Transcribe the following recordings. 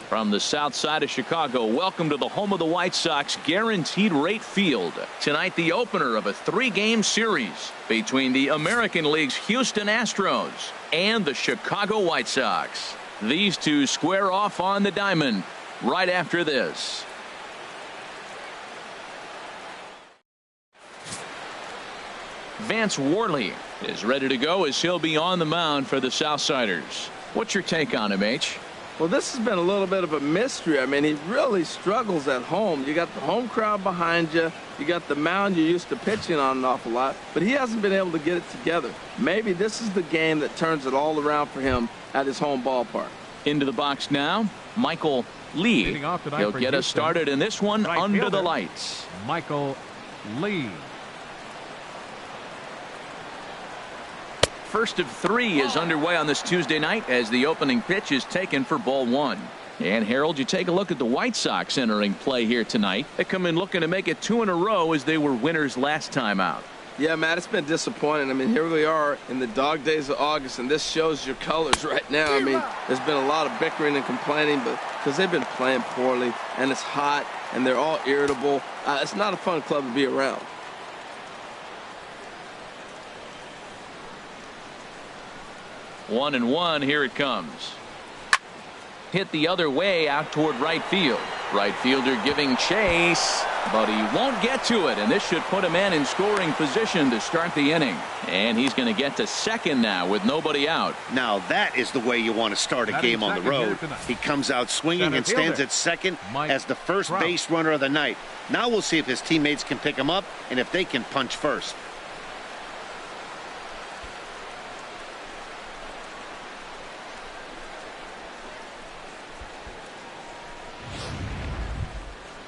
From the south side of Chicago, welcome to the home of the White Sox, Guaranteed Rate Field. Tonight, the opener of a 3-game series between the American League's Houston Astros and the Chicago White Sox. These two square off on the diamond right after this. Vance Worley is ready to go as he'll be on the mound for the Southsiders. What's your take on him, H? Well, this has been a little bit of a mystery. I mean, he really struggles at home. You got the home crowd behind you. You got the mound you're used to pitching on an awful lot. But he hasn't been able to get it together. Maybe this is the game that turns it all around for him at his home ballpark. Into the box now, Michael Lee. He'll get us started in this one under the lights. Michael Lee. First of 3 is underway on this Tuesday night as the opening pitch is taken for ball 1. And Harold, you take a look at the White Sox entering play here tonight. They come in looking to make it 2 in a row as they were winners last time out. Yeah, Matt, it's been disappointing. I mean, here we are in the dog days of August, and this shows your colors right now. I mean, there's been a lot of bickering and complaining, but because they've been playing poorly, and it's hot, and they're all irritable. It's not a fun club to be around. 1-1, here it comes. Hit the other way out toward right field. Right fielder giving chase, but he won't get to it, and this should put a man in scoring position to start the inning. And he's going to get to second now with nobody out. Now that is the way you want to start a game on the road. He comes out swinging and stands at second as the first base runner of the night. Now we'll see if his teammates can pick him up and if they can punch first.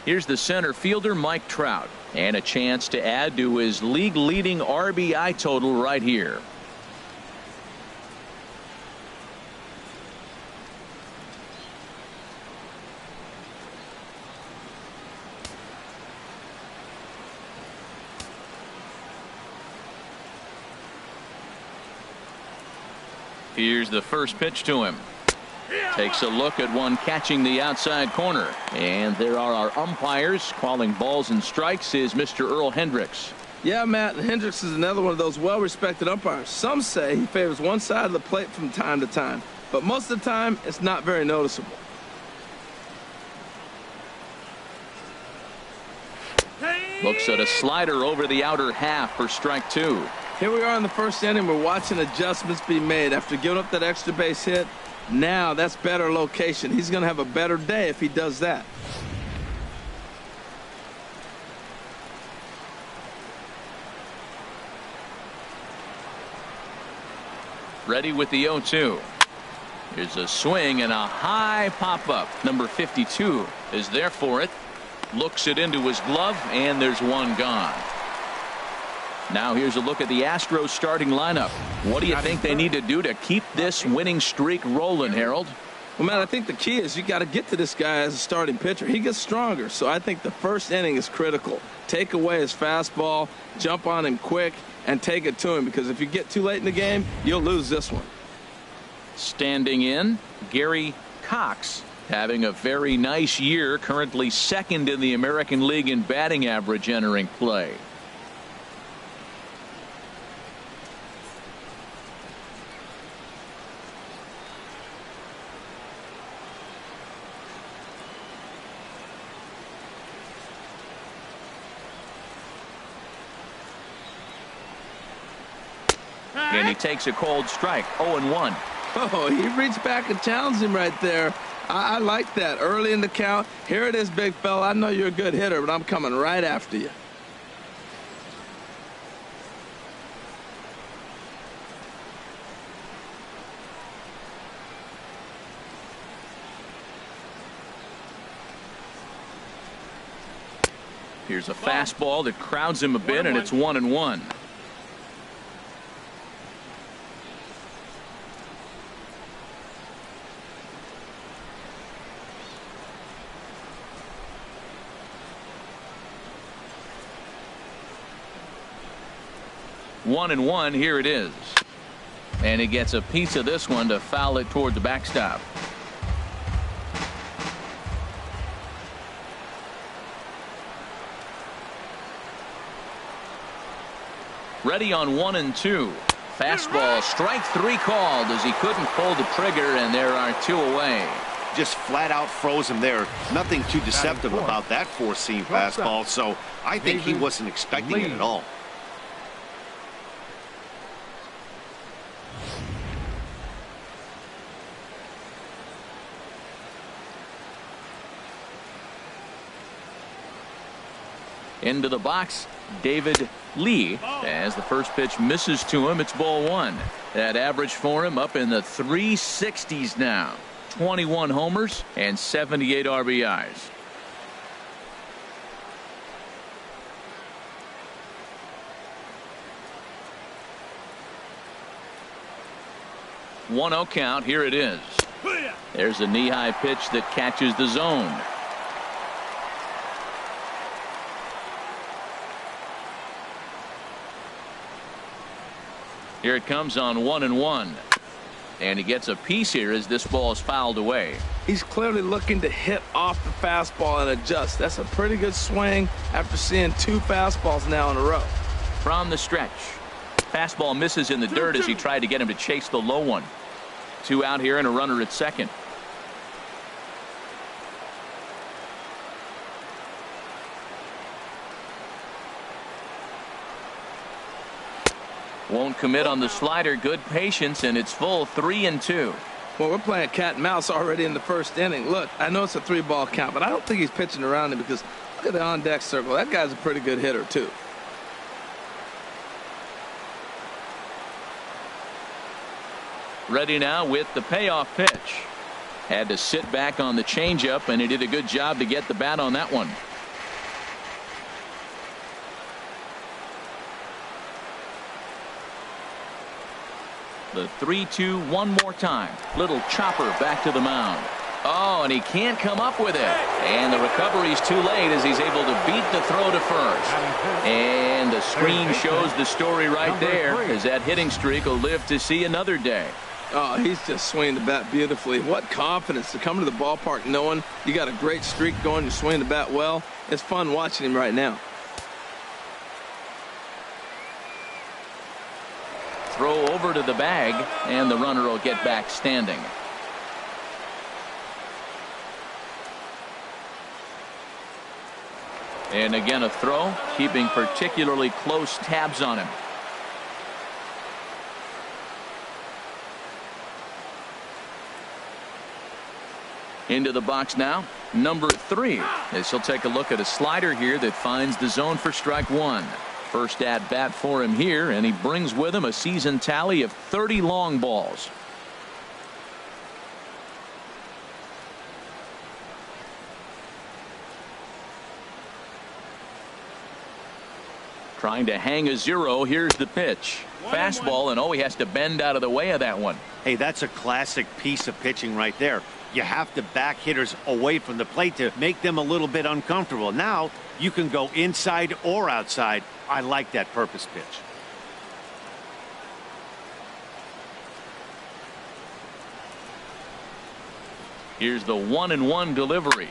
Here's the center fielder, Mike Trout, and a chance to add to his league-leading RBI total right here. Here's the first pitch to him. Takes a look at one catching the outside corner. And there are our umpires calling balls and strikes is Mr. Earl Hendricks. Yeah, Matt, Hendricks is another one of those well-respected umpires. Some say he favors one side of the plate from time to time, but most of the time it's not very noticeable. Looks at a slider over the outer half for strike 2. Here we are in the first inning. We're watching adjustments be made after giving up that extra base hit. Now that's better location. He's going to have a better day if he does that. Ready with the 0-2. Here's a swing and a high pop-up. Number 52 is there for it. Looks it into his glove, and there's one gone. Now here's a look at the Astros starting lineup. What do you think they need to do to keep this winning streak rolling, Harold? Well, man, I think the key is you got to get to this guy as a starting pitcher. He gets stronger, so I think the first inning is critical. Take away his fastball, jump on him quick, and take it to him, because if you get too late in the game, you'll lose this one. Standing in, Gary Cox, having a very nice year, currently second in the American League in batting average entering play. And he takes a cold strike. 0-1. Oh, he reached back and challenged him right there. I like that. Early in the count. Here it is, big fella. I know you're a good hitter, but I'm coming right after you. Here's a fastball that crowds him a bit, and it's 1-1. One and one. Here it is. And he gets a piece of this one to foul it toward the backstop. Ready on 1-2. Fastball, strike 3 called as he couldn't pull the trigger, and there are 2 away. Just flat out froze him there. Nothing too deceptive about that four-seam fastball, so I think he wasn't expecting it at all. Into the box, David Lee, as the first pitch misses to him. It's ball 1. That average for him up in the 360s now. 21 homers and 78 RBIs. One 0 count. Here it is. There's a knee-high pitch that catches the zone. Here it comes on 1-1. And he gets a piece here as this ball is fouled away. He's clearly looking to hit off the fastball and adjust. That's a pretty good swing after seeing 2 fastballs now in a row. From the stretch. Fastball misses in the dirt as he tried to get him to chase the low one. 2 out here and a runner at second. Won't commit on the slider. Good patience, and it's full 3-2. Well, we're playing cat and mouse already in the first inning. Look, I know it's a 3-ball count, but I don't think he's pitching around him because look at the on-deck circle. That guy's a pretty good hitter, too. Ready now with the payoff pitch. Had to sit back on the changeup, and he did a good job to get the bat on that one. The 3-2 one more time. Little chopper back to the mound. Oh, and he can't come up with it. And the recovery's too late as he's able to beat the throw to first. And the screen shows the story right there as that hitting streak will live to see another day. Oh, he's just swinging the bat beautifully. What confidence to come to the ballpark knowing you got a great streak going, you're swinging the bat well. It's fun watching him right now. Throw over to the bag, and the runner will get back standing. And again a throw, keeping particularly close tabs on him. Into the box now, number 3. As he'll take a look at a slider here that finds the zone for strike 1. First at bat for him here, and he brings with him a season tally of 30 long balls. Trying to hang a 0. Here's the pitch. Fastball, and oh, he has to bend out of the way of that one. Hey, that's a classic piece of pitching right there. You have to back hitters away from the plate to make them a little bit uncomfortable. Now you can go inside or outside. I like that purpose pitch. Here's the 1-1 delivery.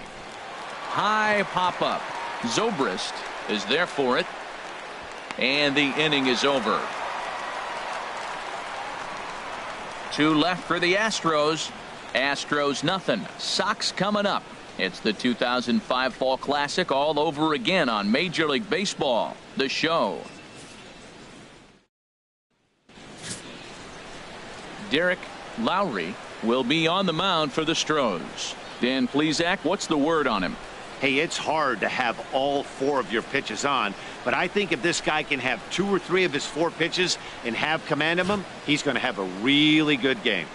High pop up. Zobrist is there for it. And the inning is over. 2 left for the Astros. Astros nothing. Sox coming up. It's the 2005 Fall Classic all over again on Major League Baseball, the show. Derek Lowry will be on the mound for the Astros. Dan Plesac, what's the word on him? Hey, it's hard to have all 4 of your pitches on, but I think if this guy can have 2 or 3 of his 4 pitches and have command of them, he's going to have a really good game.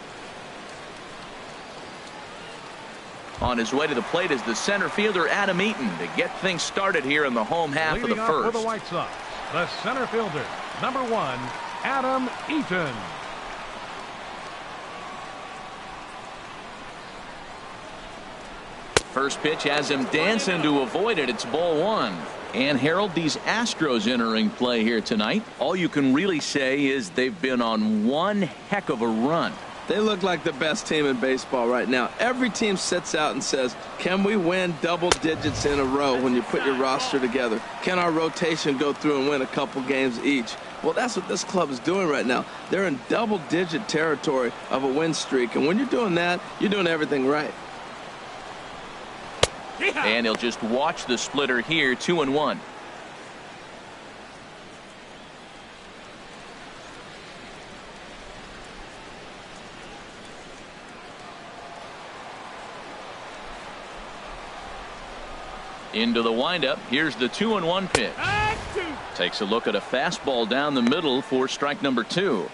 On his way to the plate is the center fielder Adam Eaton to get things started here in the home half of the first. For the White Sox, the center fielder, number 1, Adam Eaton. First pitch has him dancing to avoid it. It's ball 1. And Harold, these Astros entering play here tonight. All you can really say is they've been on one heck of a run. They look like the best team in baseball right now. Every team sits out and says, can we win double digits in a row when you put your roster together? Can our rotation go through and win a couple games each? Well, that's what this club is doing right now. They're in double-digit territory of a win streak. And when you're doing that, you're doing everything right. And he'll just watch the splitter here, 2-1. Into the windup. Here's the 2-1 pitch. Takes a look at a fastball down the middle for strike number 2.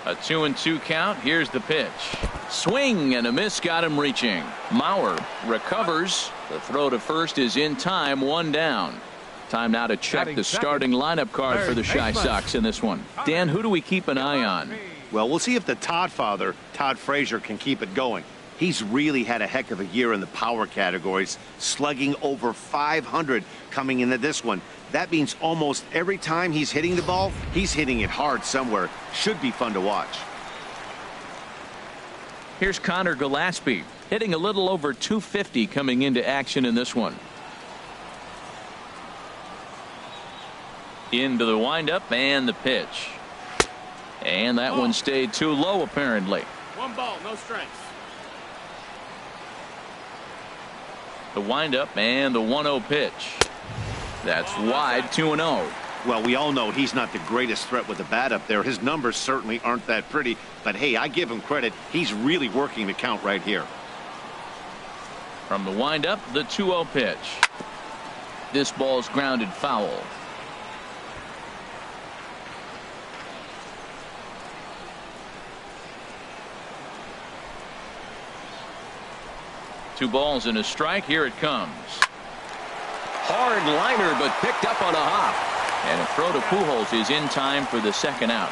A 2-2 count. Here's the pitch. Swing and a miss, got him reaching. Mauer recovers. The throw to first is in time, 1 down. Time now to check the starting lineup card for the Chi Sox in this one. Dan, who do we keep an eye on? Well, we'll see if the Todd father, Todd Frazier, can keep it going. He's really had a heck of a year in the power categories, slugging over 500 coming into this one. That means almost every time he's hitting the ball, he's hitting it hard somewhere. Should be fun to watch. Here's Connor Gillespie, hitting a little over 250 coming into action in this one. Into the windup and the pitch. And that one stayed too low, apparently. 1 ball, no strikes. The windup and the 1-0 pitch. That's wide, 2-0. Well, we all know he's not the greatest threat with the bat up there. His numbers certainly aren't that pretty. But, hey, I give him credit. He's really working the count right here. From the windup, the 2-0 pitch. This ball's grounded foul. Two balls and a strike. Here it comes. Hard liner, but picked up on a hop. And a throw to Pujols is in time for the second out.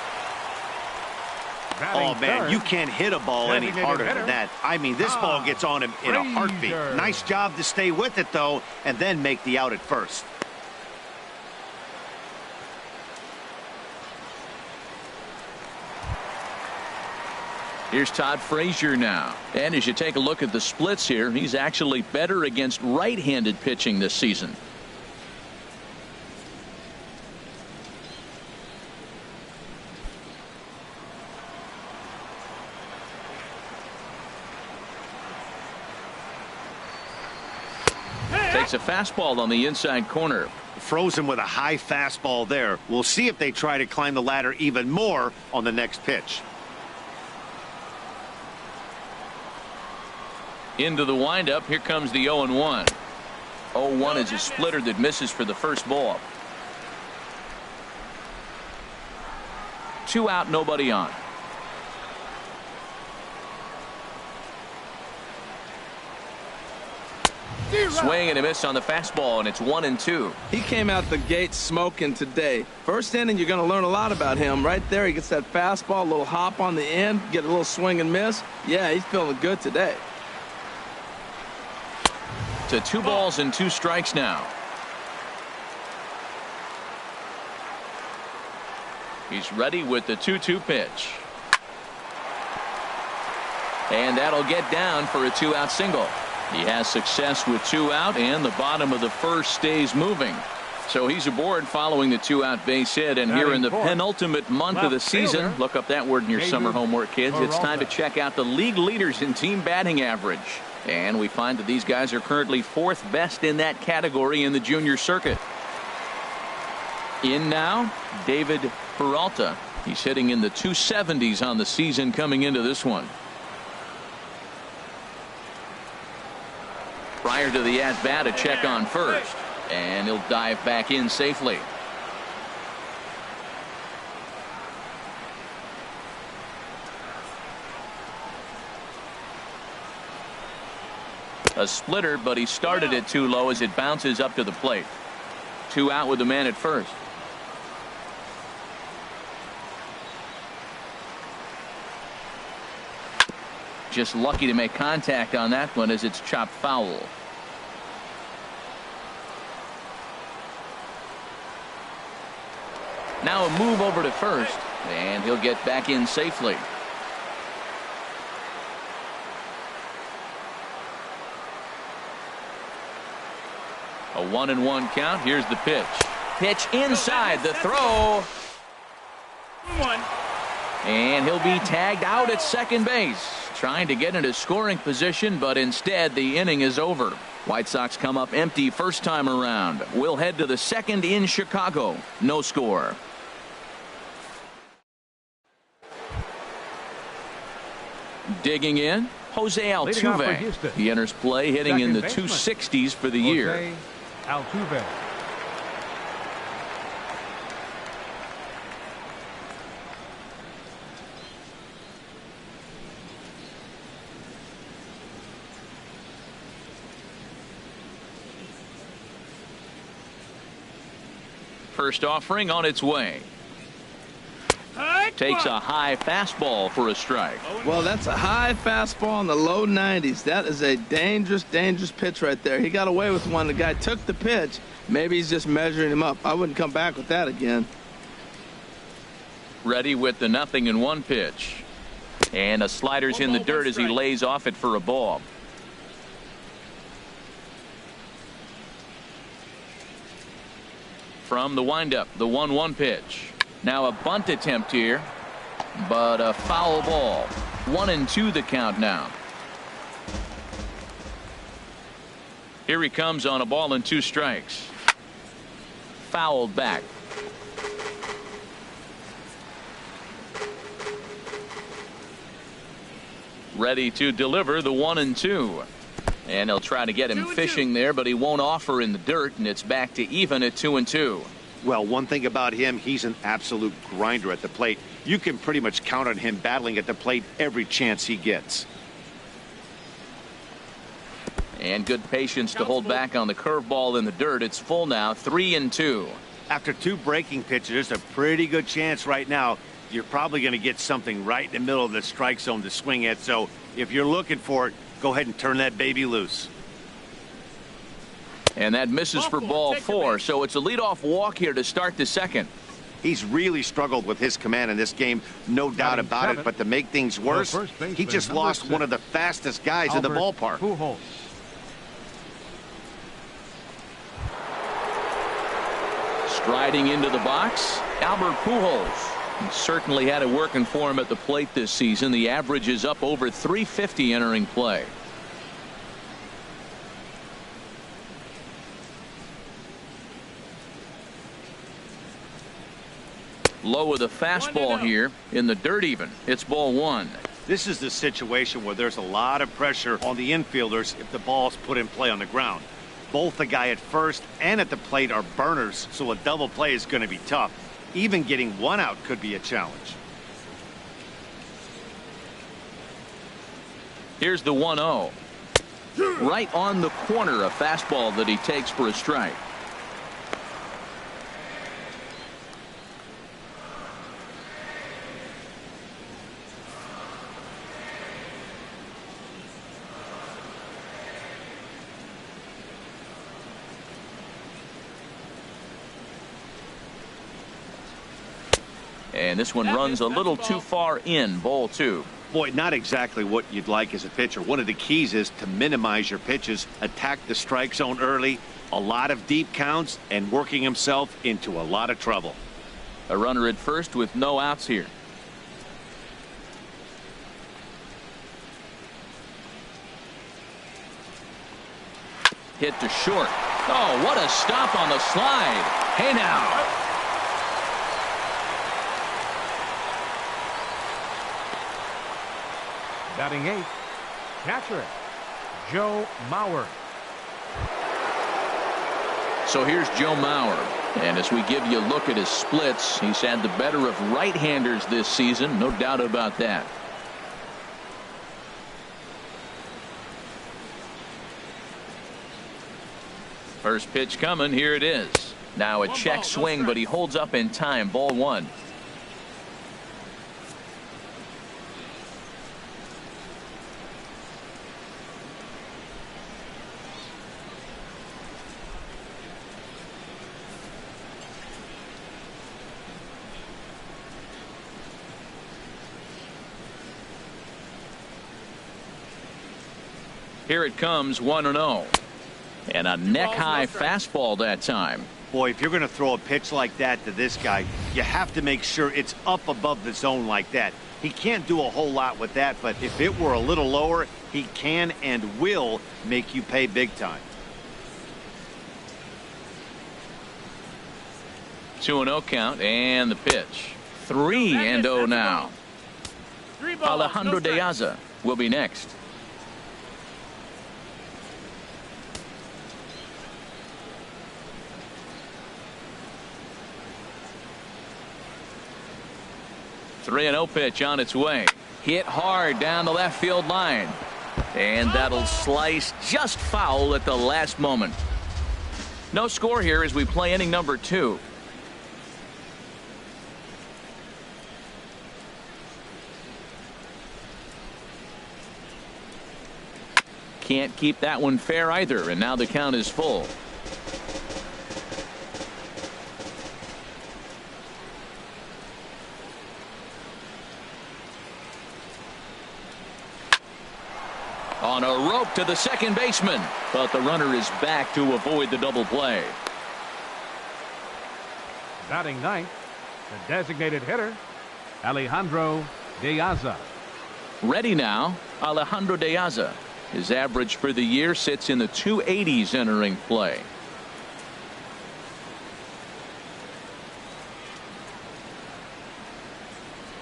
Oh, man, you can't hit a ball any harder than that. I mean, this ball gets on him in a heartbeat. Nice job to stay with it, though, and then make the out at first. Here's Todd Frazier now. And as you take a look at the splits here, he's actually better against right-handed pitching this season. Takes a fastball on the inside corner. Frozen with a high fastball there. We'll see if they try to climb the ladder even more on the next pitch. Into the windup. Here comes the 0-1. 0-1 is a splitter that misses for the first ball. 2 out, nobody on. Swing and a miss on the fastball, and it's 1-2. He came out the gate smoking today. First inning, you're going to learn a lot about him. Right there, he gets that fastball, a little hop on the end, get a little swing and miss. Yeah, he's feeling good today. To 2 balls and 2 strikes now. He's ready with the 2-2 pitch. And that'll get down for a 2-out single. He has success with 2 out, and the bottom of the first stays moving. So he's aboard following the 2-out base hit. And here in the penultimate month of the season, look up that word in your summer homework, kids. It's time to check out the league leaders in team batting average. And we find that these guys are currently 4th best in that category in the junior circuit. In now, David Peralta. He's hitting in the 270s on the season coming into this one. Prior to the at-bat, a check on first. And he'll dive back in safely. A splitter, but he started it too low as it bounces up to the plate. 2 out with the man at first. Just lucky to make contact on that one as it's chopped foul. Now a move over to first, and he'll get back in safely. A 1-1 count. Here's the pitch. Pitch inside the throw. And he'll be tagged out at second base. Trying to get into scoring position, but instead the inning is over. White Sox come up empty first time around. We'll head to the second in Chicago. No score. Digging in, Jose Altuve. He enters play hitting in the 260s for the year. Altuve. First offering on its way. Takes a high fastball for a strike. Well, that's a high fastball in the low 90s. That is a dangerous, dangerous pitch right there. He got away with one. The guy took the pitch. Maybe he's just measuring him up. I wouldn't come back with that again. Ready with the 0-1 pitch. And a slider's in the dirt as he lays off it for a ball. From the windup, the 1-1 pitch. Now a bunt attempt here, but a foul ball. 1-2 the count now. Here he comes on a ball and 2 strikes. Fouled back. Ready to deliver the 1-2. And he'll try to get him fishing there, but he won't offer in the dirt, and it's back to even at 2-2. Well, one thing about him, he's an absolute grinder at the plate. You can pretty much count on him battling at the plate every chance he gets. And good patience to hold back on the curveball in the dirt. It's full now, 3-2. After 2 breaking pitches, there's a pretty good chance right now you're probably going to get something right in the middle of the strike zone to swing at. So if you're looking for it, go ahead and turn that baby loose. And that misses for ball 4, so it's a leadoff walk here to start the second. He's really struggled with his command in this game, no doubt about it. But to make things worse, he just lost one of the fastest guys in the ballpark. Pujols. Striding into the box, Albert Pujols. He certainly had it working for him at the plate this season. The average is up over 350 entering play. Low with a fastball here in the dirt even. It's ball 1. This is the situation where there's a lot of pressure on the infielders if the ball's put in play on the ground. Both the guy at first and at the plate are burners, so a double play is going to be tough. Even getting 1 out could be a challenge. Here's the 1-0. Right on the corner, a fastball that he takes for a strike. And this one runs a little too far in, ball 2. Boy, not exactly what you'd like as a pitcher. One of the keys is to minimize your pitches, attack the strike zone early, a lot of deep counts, and working himself into a lot of trouble. A runner at first with no outs here. Hit to short. Oh, what a stop on the slide. Hey now. Batting 8th, catcher, Joe Mauer. So here's Joe Mauer. And as we give you a look at his splits, he's had the better of right-handers this season. No doubt about that. First pitch coming. Here it is. Now a check swing, but he holds up in time. Ball 1. Here it comes 1-0. And a neck-high fastball that time. Boy, if you're going to throw a pitch like that to this guy, you have to make sure it's up above the zone like that. He can't do a whole lot with that, but if it were a little lower, he can and will make you pay big time. 2-0 count, and the pitch. 3-0 now. Alejandro De Aza will be next. Three and 0 pitch on its way. Hit hard down the left field line. And that'll slice just foul at the last moment. No score here as we play inning number 2. Can't keep that one fair either, and now the count is full. On a rope to the second baseman, but the runner is back to avoid the double play. Batting ninth, the designated hitter, Alejandro De Aza. Ready now, Alejandro De Aza. His average for the year sits in the 280s entering play.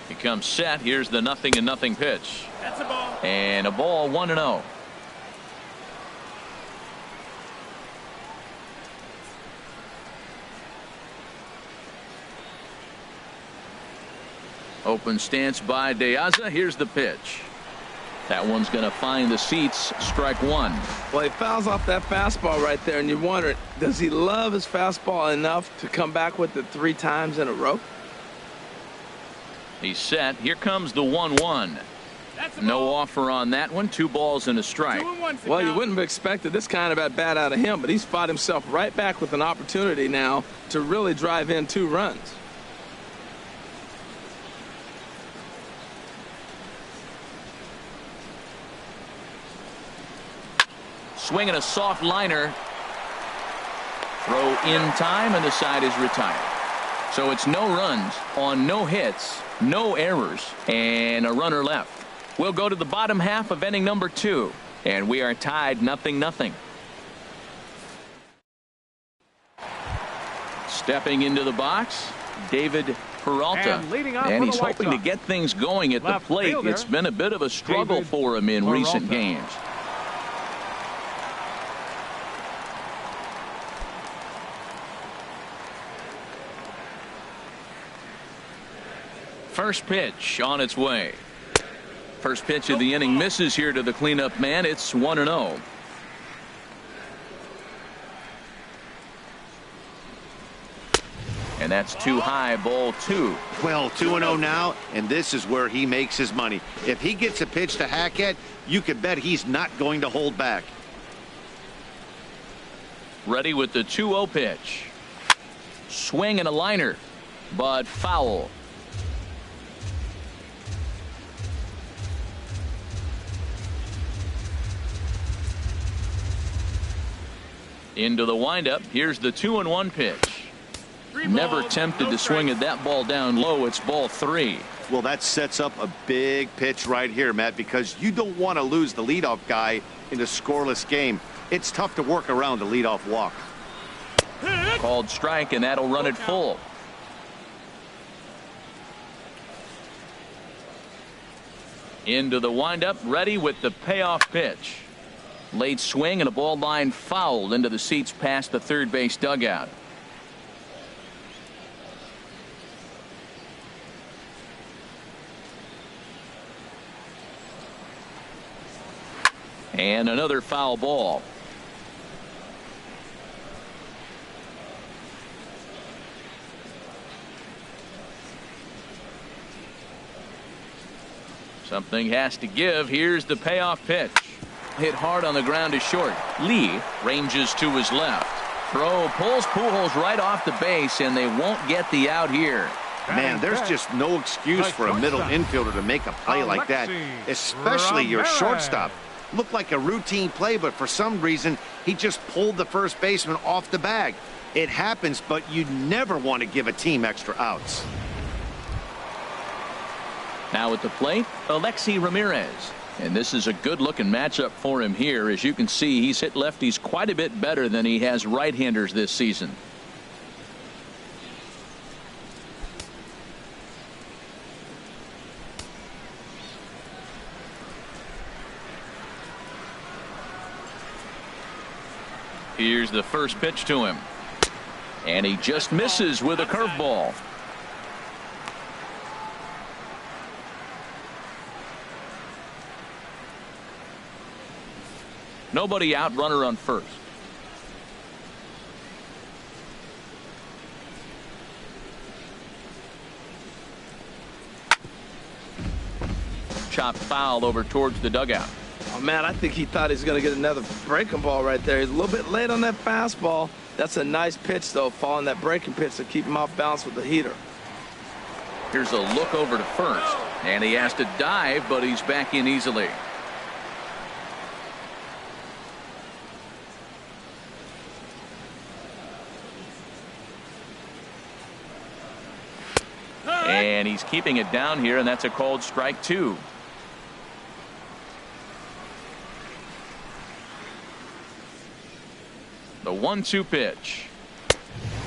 He comes set. Here's the 0-0 pitch. That's a ball. And a ball, 1-0. Open stance by De Aza. Here's the pitch. That one's going to find the seats. Strike one. Well, he fouls off that fastball right there, and you wonder, does he love his fastball enough to come back with it 3 times in a row? He's set. Here comes the 1-1. No offer on that one. 2 balls and a strike. Well, you wouldn't have expected this kind of at bat out of him, but he's fought himself right back with an opportunity now to really drive in 2 runs. Swinging a soft liner. Throw in time, and the side is retired. So it's no runs on no hits, no errors, and a runner left. We'll go to the bottom half of inning number 2, and we are tied 0-0. Stepping into the box, David Peralta, and he's hoping to get things going at the plate. It's been a bit of a struggle for him in recent games. First pitch on its way. First pitch of the inning misses here to the cleanup man. It's 1-0. And that's too high, ball 2. Well, 2-0 now, and this is where he makes his money. If he gets a pitch to hack at, you can bet he's not going to hold back. Ready with the 2-0 pitch. Swing and a liner, but foul. Into the windup. Here's the 2-1 pitch. Never tempted to swing at that ball down low. It's ball 3. Well, that sets up a big pitch right here, Matt, because you don't want to lose the leadoff guy in a scoreless game. It's tough to work around a leadoff walk. Called strike, and that'll run it full. Into the windup. Ready with the payoff pitch. Late swing and a ball line fouled into the seats past the third base dugout. And another foul ball. Something has to give. Here's the payoff pitch. Hit hard on the ground to short. Lee ranges to his left. Throw pulls Pujols right off the base, and they won't get the out here. Man, there's just no excuse for a middle infielder to make a play like that, especially your shortstop. Looked like a routine play, but for some reason, he just pulled the first baseman off the bag. It happens, but you never want to give a team extra outs. Now at the plate, Alexi Ramirez. And this is a good-looking matchup for him here. As you can see, he's hit lefties quite a bit better than he has right-handers this season. Here's the first pitch to him. And he just misses with a curveball. Nobody out, runner on first. Chopped foul over towards the dugout. Oh, man, I think he thought he was going to get another breaking ball right there. He's a little bit late on that fastball. That's a nice pitch, though, following that breaking pitch to keep him off balance with the heater. Here's a look over to first. And he has to dive, but he's back in easily. And he's keeping it down here, and that's a called strike 2. The 1-2 pitch.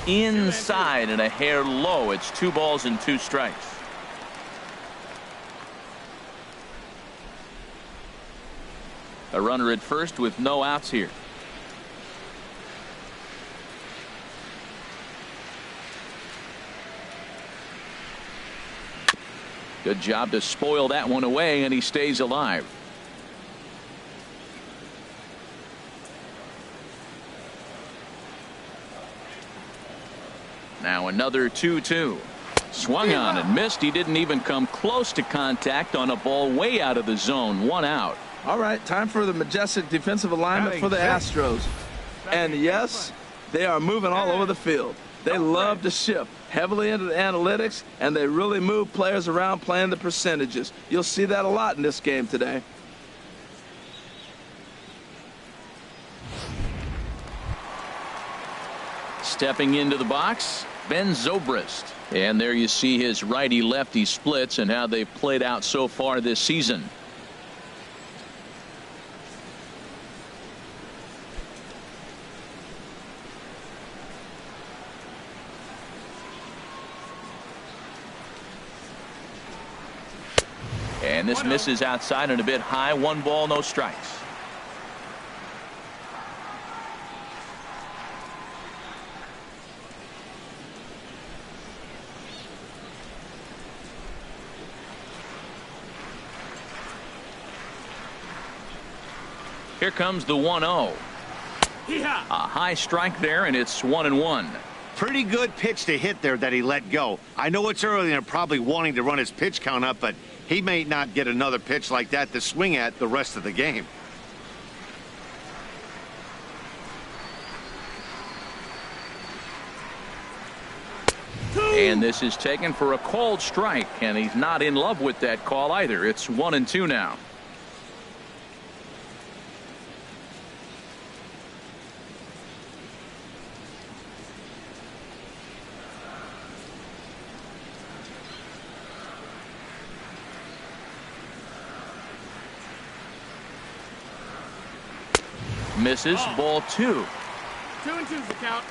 Inside and a hair low. It's 2 balls and 2 strikes. A runner at first with no outs here. Good job to spoil that one away, and he stays alive. Now another 2-2. Swung on and missed. He didn't even come close to contact on a ball way out of the zone. 1 out. All right, time for the majestic defensive alignment for the Astros. And yes, they are moving all over the field. They love to shift heavily into the analytics, and they really move players around playing the percentages. You'll see that a lot in this game today. Stepping into the box, Ben Zobrist. And there you see his righty-lefty splits and how they've played out so far this season. And this misses outside and a bit high. 1 ball, no strikes. Here comes the 1-0. A high strike there, and it's 1-1. Pretty good pitch to hit there that he let go. I know it's early and they're probably wanting to run his pitch count up, but he may not get another pitch like that to swing at the rest of the game. And this is taken for a called strike, and he's not in love with that call either. It's 1-2 now. Misses. Ball 2. 2-2's the count.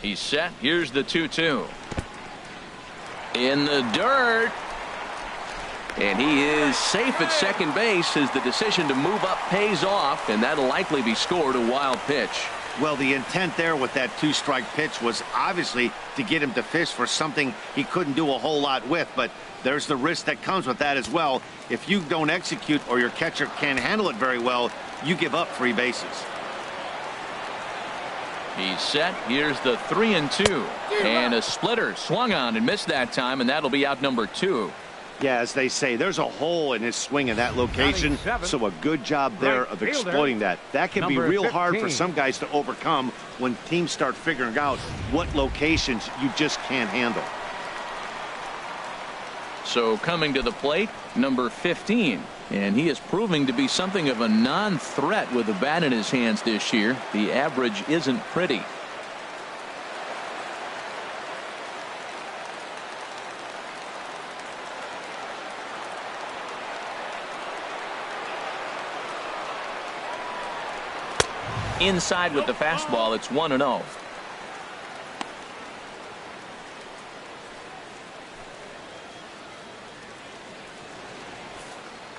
He's set. Here's the 2-2. In the dirt. And he is safe at second base as the decision to move up pays off, and that'll likely be scored. A wild pitch. Well, the intent there with that 2-strike pitch was obviously to get him to fish for something he couldn't do a whole lot with, but there's the risk that comes with that as well. If you don't execute or your catcher can't handle it very well, you give up free bases. He's set. Here's the 3-2. And a splitter swung on and missed that time, and that'll be out number 2. Yeah, as they say, there's a hole in his swing in that location, so a good job there of exploiting that. That can be real hard for some guys to overcome when teams start figuring out what locations you just can't handle. So coming to the plate, number 15. And he is proving to be something of a non-threat with the bat in his hands this year. The average isn't pretty. Inside with the fastball, it's 1-0.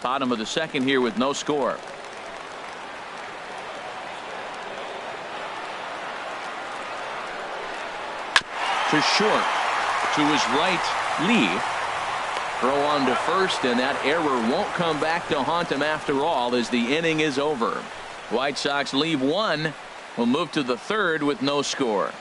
Bottom of the second here with no score. To short. To his right, Lee. Throw on to first, and that error won't come back to haunt him after all as the inning is over. White Sox leave one. Will move to the third with no score.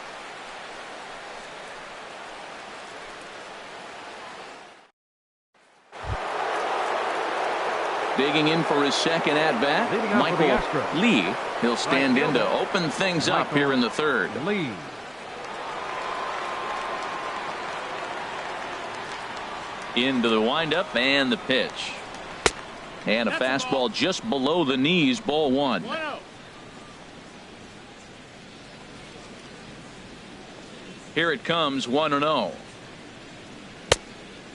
Digging in for his second at bat, Michael Lee. He'll stand in to open things up here in the third. Lee. Into the windup and the pitch. And a fastball just below the knees, ball one. Here it comes, 1-0.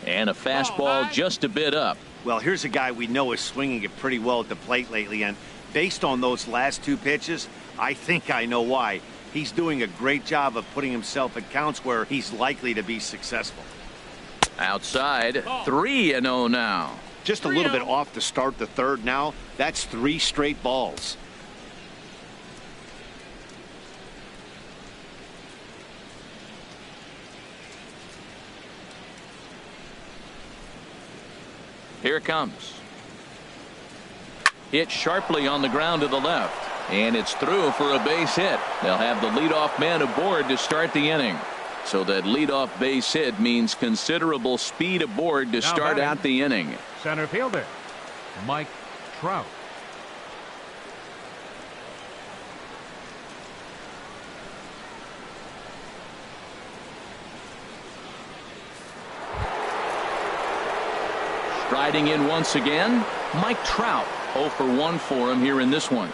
And a fastball just a bit up. Well, here's a guy we know is swinging it pretty well at the plate lately, and based on those last two pitches, I think I know why. He's doing a great job of putting himself at counts where he's likely to be successful. Outside, 3-0 now. Just a little bit off to start the third now. That's 3 straight balls. Here it comes. Hit sharply on the ground to the left. And it's through for a base hit. They'll have the leadoff man aboard to start the inning. So that leadoff base hit means considerable speed aboard to start out the inning. Center fielder, Mike Trout. Striding in once again, Mike Trout. 0 for 1 for him here in this one.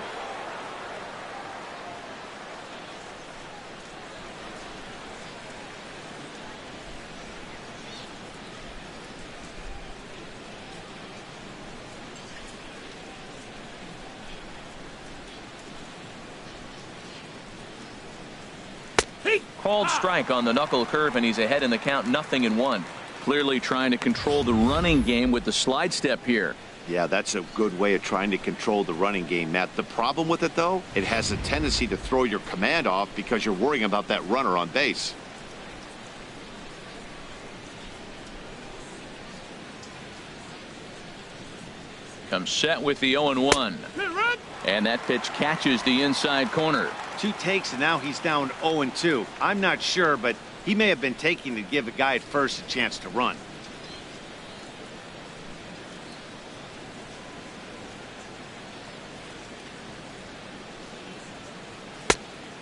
Called strike on the knuckle curve, and he's ahead in the count, 0-1. Clearly trying to control the running game with the slide step here. Yeah, that's a good way of trying to control the running game, Matt. The problem with it, though, it has a tendency to throw your command off because you're worrying about that runner on base. Comes set with the 0-1. And that pitch catches the inside corner. 2 takes, and now he's down 0-2. I'm not sure, but he may have been taking to give a guy at first a chance to run.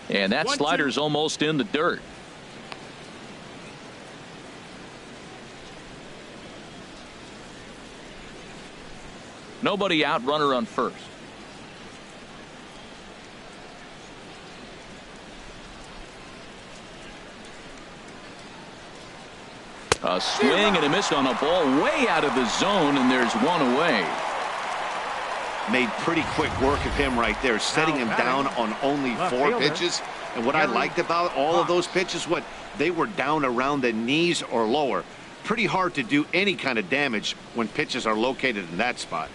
And that slider's almost in the dirt. Nobody out, runner on first. A swing and a miss on a ball way out of the zone, and there's one away. Made pretty quick work of him right there, setting him down on only 4 pitches. And what I liked about all of those pitches, they were down around the knees or lower. Pretty hard to do any kind of damage when pitches are located in that spot.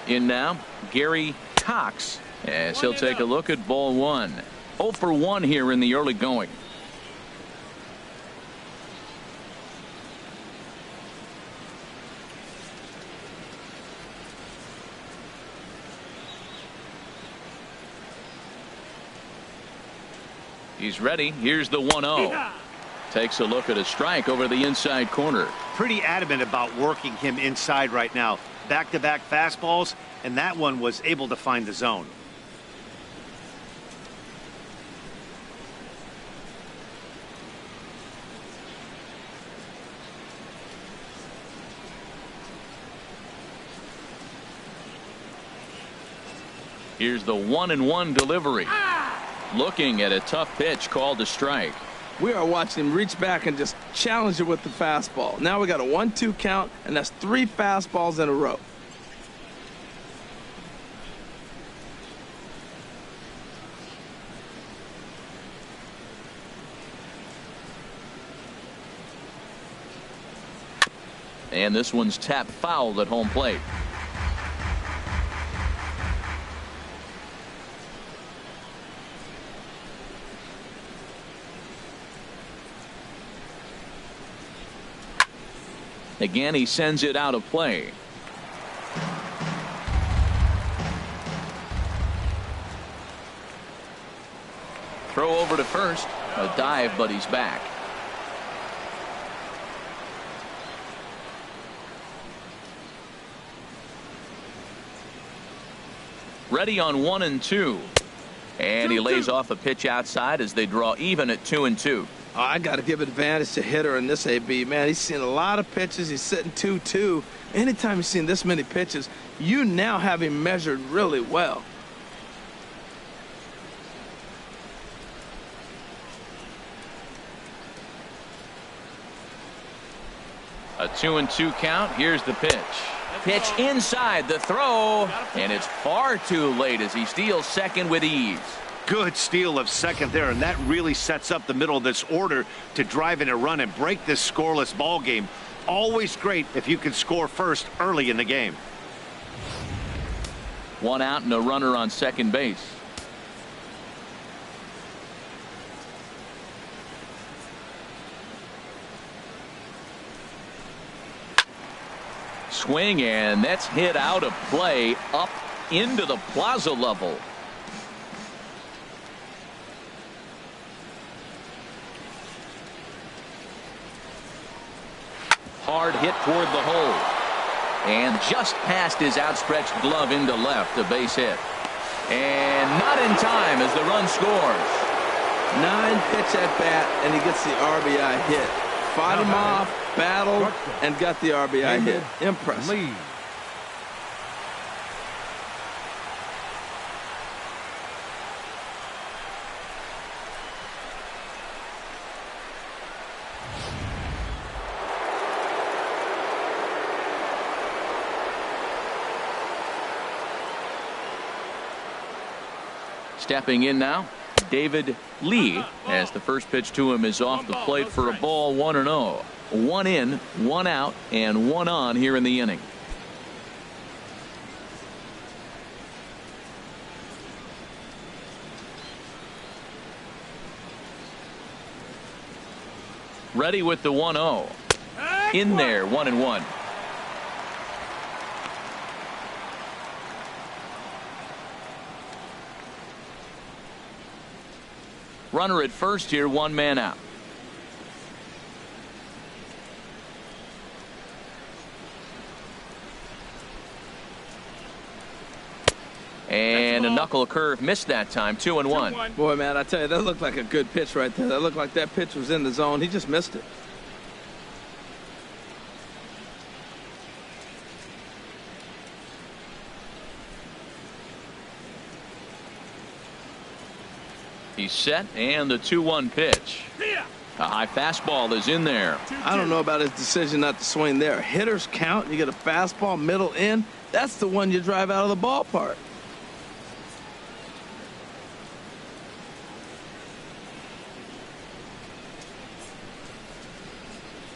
In now, Gary Cox, as he'll take a look at ball 1. 0 for 1 here in the early going. He's ready. Here's the 1-0. Takes a look at a strike over the inside corner. Pretty adamant about working him inside right now. Back-to-back fastballs, and that one was able to find the zone. Here's the 1-1 delivery. Looking at a tough pitch called a strike. We are watching him reach back and just challenge it with the fastball. Now we got a 1-2 count, and that's 3 fastballs in a row. And this one's tapped foul at home plate. Again, he sends it out of play. Throw over to first. A dive, but he's back. Ready on 1 and 2. And he lays off a pitch outside as they draw even at 2 and 2. Oh, I got to give advantage to hitter in this AB, man. He's seen a lot of pitches. He's sitting 2-2. Anytime you've seen this many pitches, you now have him measured really well. A 2-2 count. Here's the pitch. Pitch inside the throw, and it's far too late as he steals second with ease. Good steal of second there, and that really sets up the middle of this order to drive in a run and break this scoreless ball game. Always great if you can score first early in the game. 1 out and a runner on second base. Swing, and that's hit out of play up into the plaza level. Hard hit toward the hole. And just past his outstretched glove into left, a base hit. And not in time as the run scores. 9 pitch at bat, and he gets the RBI hit. Fought him off, battled, and got the RBI hit. Impressive. Stepping in now, David Lee, as the first pitch to him is off the plate for a ball. 1-0. 1 in, 1 out, and 1 on here in the inning. Ready with the 1-0. In there, 1-1. Runner at first here, 1 man out. And a knuckle curve missed that time. 2-1. Boy, man, I tell you, that looked like a good pitch right there. That looked like that pitch was in the zone. He just missed it. He's set, and the 2-1 pitch. A high fastball is in there. I don't know about his decision not to swing there. Hitters count. You get a fastball middle in. That's the one you drive out of the ballpark.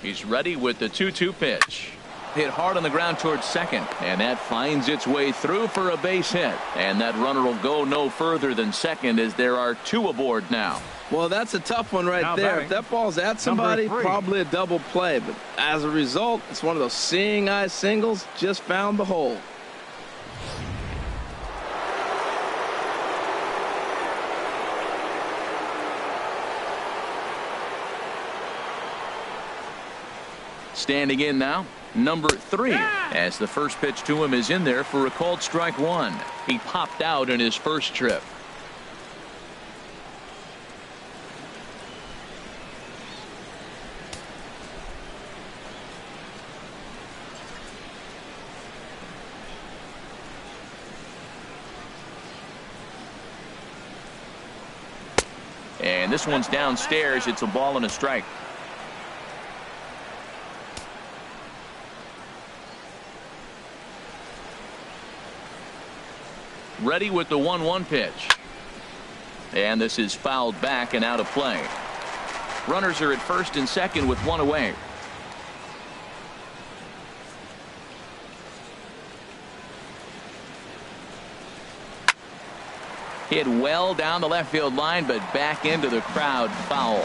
He's ready with the 2-2 pitch. Hit hard on the ground towards second, and that finds its way through for a base hit. And that runner will go no further than second as there are 2 aboard now. Well, that's a tough one right there. If that ball's at somebody, probably a double play. But as a result, it's one of those seeing eye singles. Just found the hole. Standing in now, number 3, as the first pitch to him is in there for a called strike 1. He popped out in his first trip. And this one's downstairs. It's a ball and a strike. Ready with the 1-1 pitch. And this is fouled back and out of play. Runners are at first and second with 1 away. Hit well down the left field line, but back into the crowd, foul.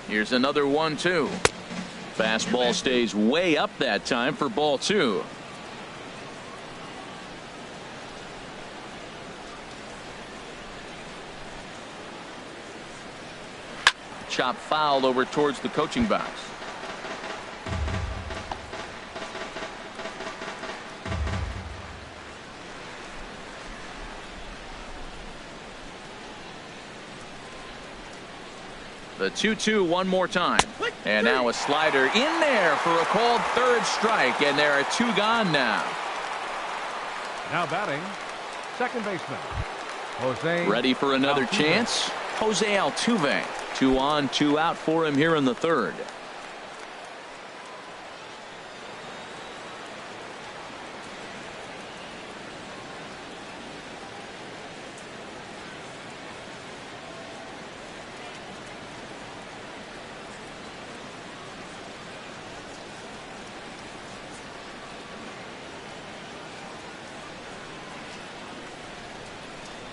Here's another 1-2. Fastball stays way up that time for ball 2. Chop foul over towards the coaching box. The 2-2 one more time. And now a slider in there for a called third strike, and there are 2 gone now. Now batting, second baseman, Jose. Ready for another Altuve. chance? Jose Altuve. 2 on, 2 out for him here in the third.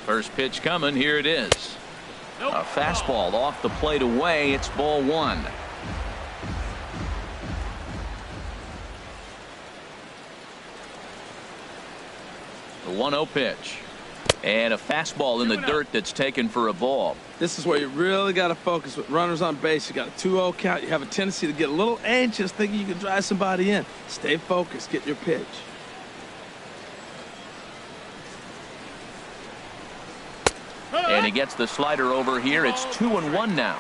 First pitch coming. Here it is. A fastball off the plate away. It's ball 1. The 1-0 pitch. And a fastball in the dirt that's taken for a ball. This is where you really got to focus with runners on base. You got a 2-0 count. You have a tendency to get a little anxious thinking you can drive somebody in. Stay focused. Get your pitch. And he gets the slider over here. It's 2-1 now.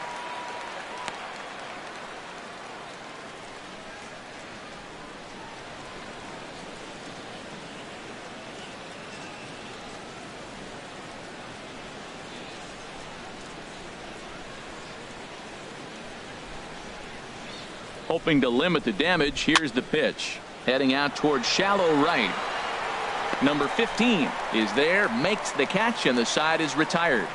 Hoping to limit the damage. Here's the pitch. Heading out towards shallow right. Number 15 is there, makes the catch, and the side is retired.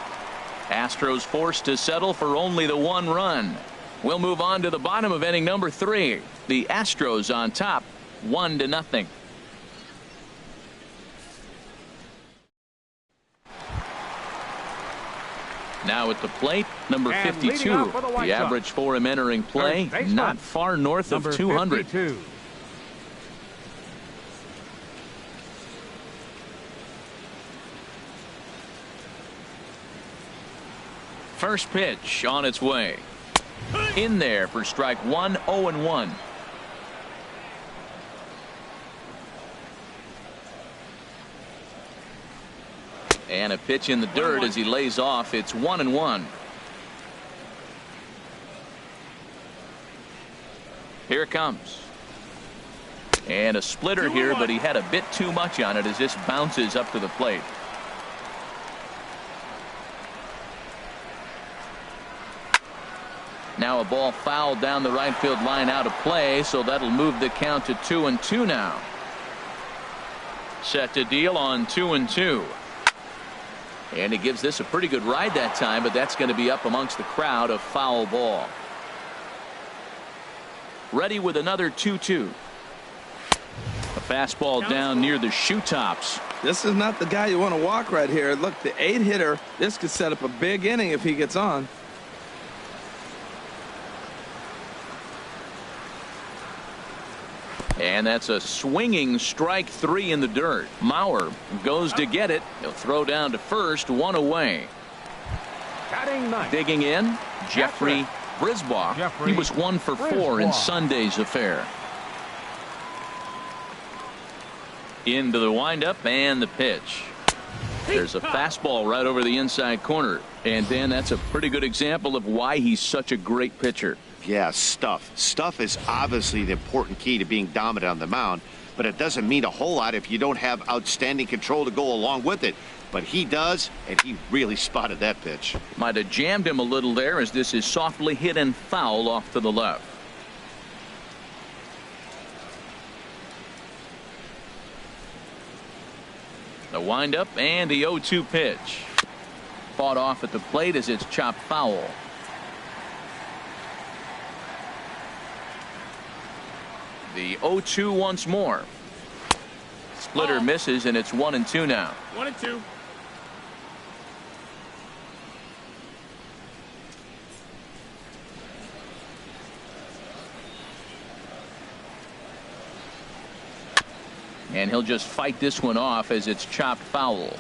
Astros forced to settle for only the 1 run. We'll move on to the bottom of inning number 3. The Astros on top, 1-0. Now at the plate, number 52. The average for him entering play, not far north of 200. 52. First pitch on its way. In there for strike 1, 0-1. And a pitch in the dirt as he lays off. It's 1-1. Here it comes. And a splitter here, but he had a bit too much on it as this bounces up to the plate. Now a ball fouled down the right field line out of play, so that'll move the count to 2-2 now. Set to deal on 2-2. And he gives this a pretty good ride that time, but that's going to be up amongst the crowd. A foul ball. Ready with another 2-2. A fastball down near the shoe tops. This is not the guy you want to walk right here. Look, the 8-hitter, this could set up a big inning if he gets on. And that's a swinging strike 3 in the dirt. Mauer goes to get it. He'll throw down to first, 1 away. Batting ninth. Digging in, Jeffrey Brisbois. He was 1 for 4 in Sunday's affair. Into the windup and the pitch. There's a fastball right over the inside corner. And Dan, that's a pretty good example of why he's such a great pitcher. Yeah, stuff. Stuff is obviously the important key to being dominant on the mound, but it doesn't mean a whole lot if you don't have outstanding control to go along with it. But he does, and he really spotted that pitch. Might have jammed him a little there as this is softly hit and foul off to the left. The windup and the 0-2 pitch. Fought off at the plate as it's chopped foul. The 0-2 once more. Splitter misses, and it's 1-2 now. 1-2. And he'll just fight this one off as it's chopped foul.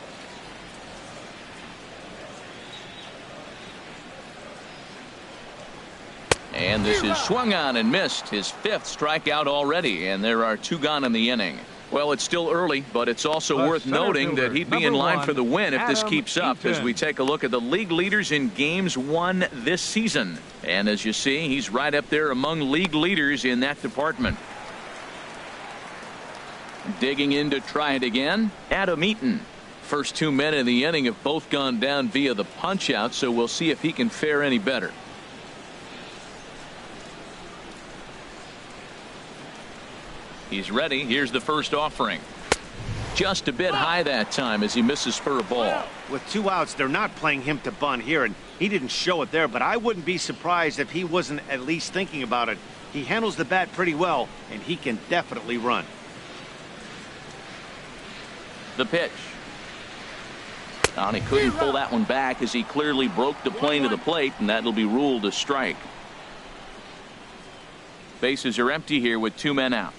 And this is swung on and missed. His 5th strikeout already, and there are 2 gone in the inning. Well, it's still early, but it's also worth noting that he'd be in line for the win if this keeps up as we take a look at the league leaders in games won this season. And as you see, he's right up there among league leaders in that department. Digging in to try it again, Adam Eaton. First 2 men in the inning have both gone down via the punch out, so we'll see if he can fare any better. He's ready. Here's the first offering. Just a bit high that time as he misses for a ball. With 2 outs, they're not playing him to bunt here, and he didn't show it there, but I wouldn't be surprised if he wasn't at least thinking about it. He handles the bat pretty well, and he can definitely run. The pitch. And he couldn't pull that one back as he clearly broke the plane to the plate, and that'll be ruled a strike. Bases are empty here with 2 men out.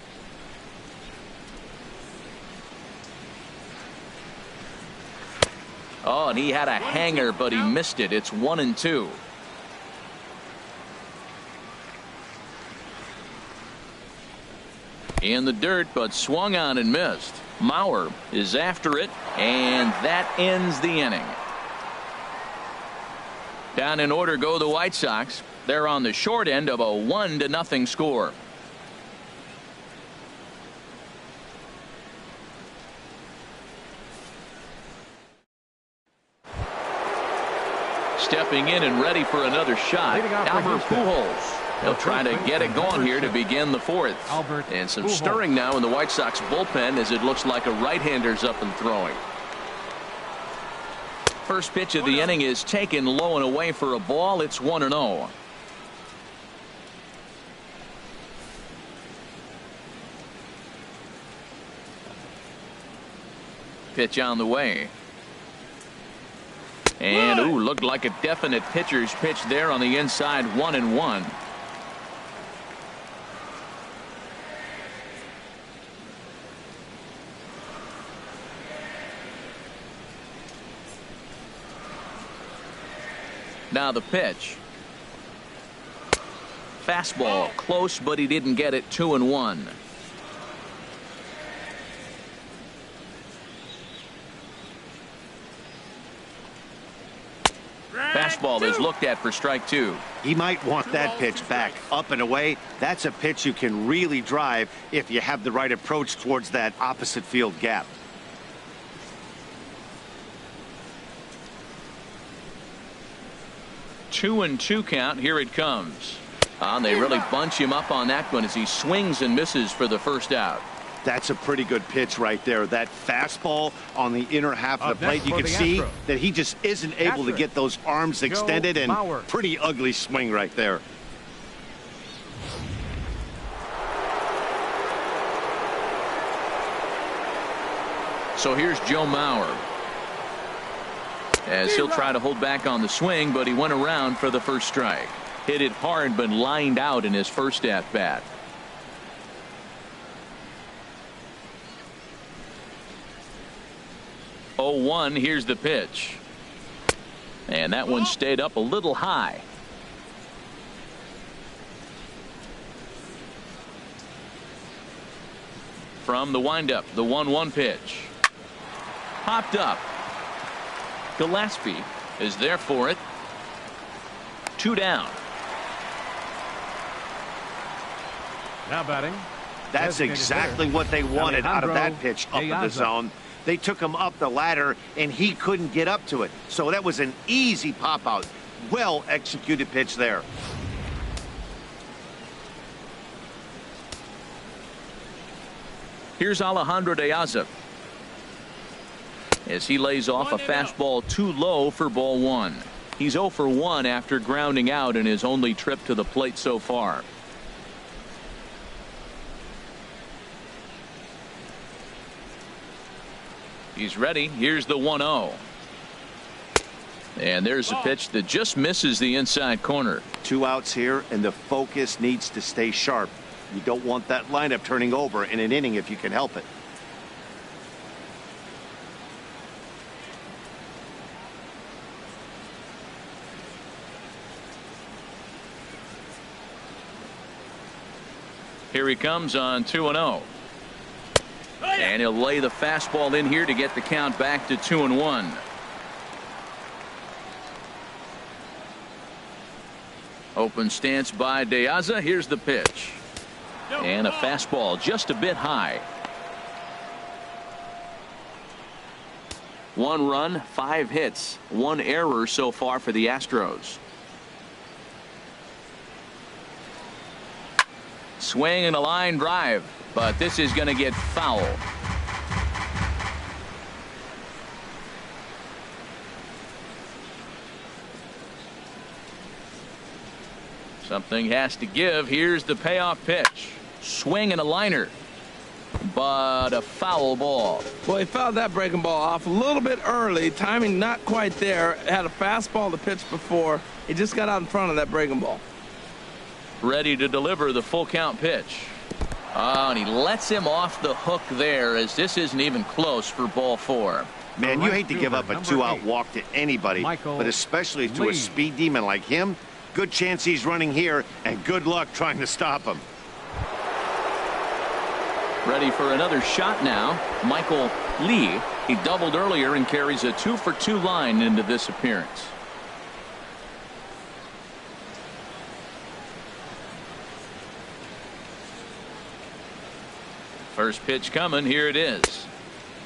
Oh, and he had a hanger, but he missed it. It's 1-2. In the dirt, but swung on and missed. Mauer is after it, and that ends the inning. Down in order go the White Sox. They're on the short end of a 1-0 score. Stepping in and ready for another shot, Albert Pujols. He'll try to get it going here to begin the 4th. And some stirring now in the White Sox bullpen as it looks like a right-hander's up and throwing. First pitch of the inning is taken low and away for a ball. It's 1-0. Pitch on the way. And ooh, looked like a definite pitcher's pitch there on the inside. 1-1. Now the pitch. Fastball close, but he didn't get it. 2-1. Fastball is looked at for strike 2. He might want that pitch back up and away. That's a pitch you can really drive if you have the right approach towards that opposite field gap. Two and 2 count. Here it comes. And they really bunch him up on that one as he swings and misses for the first out. That's a pretty good pitch right there. That fastball on the inner half of the plate. You can see that he just isn't able to get those arms extended, and pretty ugly swing right there. So here's Joe Mauer. As he'll try to hold back on the swing, but he went around for the first strike. Hit it hard, but lined out in his first at bat. 0-1. Here's the pitch. And that one stayed up a little high. From the windup, the 1-1 pitch. Popped up. Gillespie is there for it. 2 down. Now batting. That's exactly what they wanted out of that pitch up in the zone. They took him up the ladder, and he couldn't get up to it. So that was an easy pop-out. Well-executed pitch there. Here's Alejandro De Aza as he lays off a fastball too low for ball 1. He's 0 for 1 after grounding out in his only trip to the plate so far. He's ready. Here's the 1-0. And there's a pitch that just misses the inside corner. 2 outs here, and the focus needs to stay sharp. You don't want that lineup turning over in an inning if you can help it. Here he comes on 2-0. And he'll lay the fastball in here to get the count back to 2-1. Open stance by De Aza. Here's the pitch. And a fastball just a bit high. 1 run, 5 hits, 1 error so far for the Astros. Swing and a line drive, but this is going to get foul. Something has to give. Here's the payoff pitch. Swing and a liner, but a foul ball. Well, he fouled that breaking ball off a little bit early. Timing not quite there. Had a fastball to pitch before. He just got out in front of that breaking ball. Ready to deliver the full count pitch. Oh, and he lets him off the hook there, as this isn't even close for ball 4. Man, you hate to give up a 2-out walk to anybody, but especially to a speed demon like him. Good chance he's running here, and good luck trying to stop him. Ready for another shot now. Michael Lee. He doubled earlier and carries a 2-for-2 line into this appearance. First pitch coming. Here it is.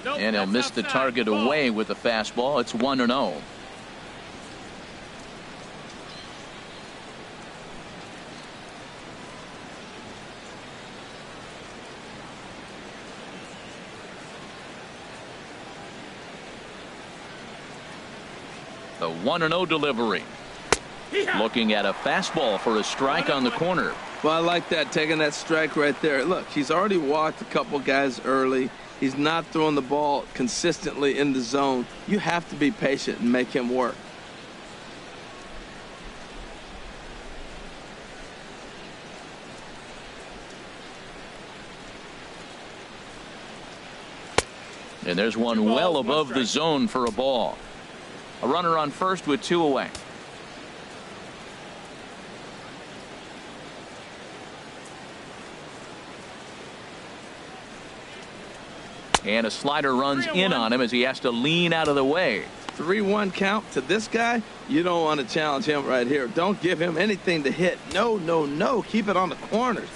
And he'll miss the target away with the fastball. It's 1-0. The 1-0 delivery. Looking at a fastball for a strike on the corner. Well, I like that, taking that strike right there. Look, he's already walked a couple guys early. He's not throwing the ball consistently in the zone. You have to be patient and make him work. And there's one well above the zone for a ball. A runner on first with 2 away. And a slider runs in on him as he has to lean out of the way. 3-1 count to this guy. You don't want to challenge him right here. Don't give him anything to hit. No, no, no. Keep it on the corners.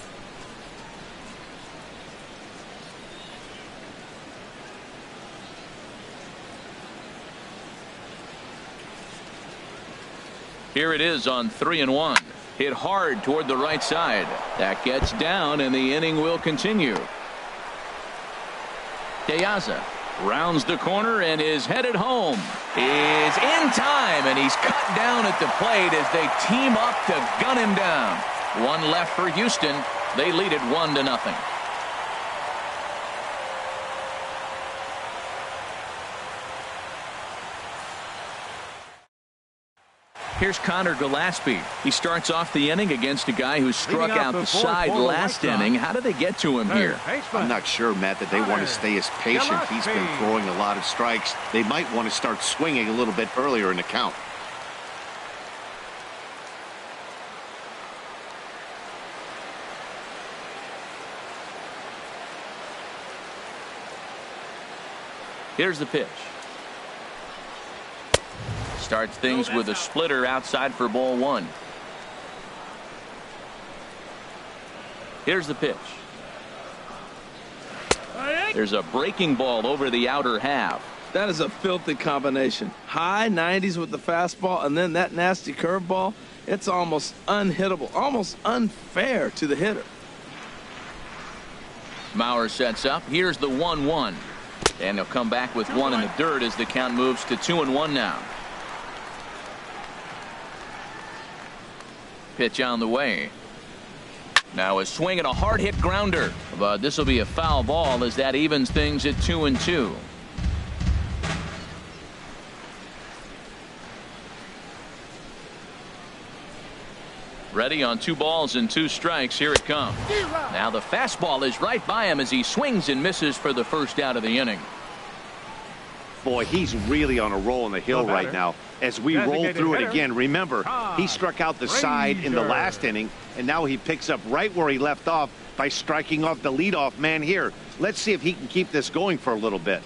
Here it is on 3-1. Hit hard toward the right side. That gets down, and the inning will continue. De Aza rounds the corner and is headed home. Is in time, and he's cut down at the plate as they team up to gun him down. 1 left for Houston. They lead it 1-0. Here's Connor Gillespie. He starts off the inning against a guy who struck out the side last inning. How did they get to him here? I'm not sure, Matt, that they want to stay as patient. He's been throwing a lot of strikes. They might want to start swinging a little bit earlier in the count. Here's the pitch. Starts things with a splitter outside for ball one. Here's the pitch. There's a breaking ball over the outer half. That is a filthy combination. High 90s with the fastball and then that nasty curveball. It's almost unhittable, almost unfair to the hitter. Mauer sets up. Here's the 1-1. And he'll come back with one in the dirt as the count moves to 2-1 now. Pitch on the way. Now a swing and a hard hit grounder. But this will be a foul ball as that evens things at 2-2. Ready on 2 balls and 2 strikes. Here it comes. Now the fastball is right by him as he swings and misses for the first out of the inning. Boy, he's really on a roll in the hill right now. As we roll through it again, remember, he struck out the side in the last inning, and now he picks up right where he left off by striking off the leadoff man here. Let's see if he can keep this going for a little bit.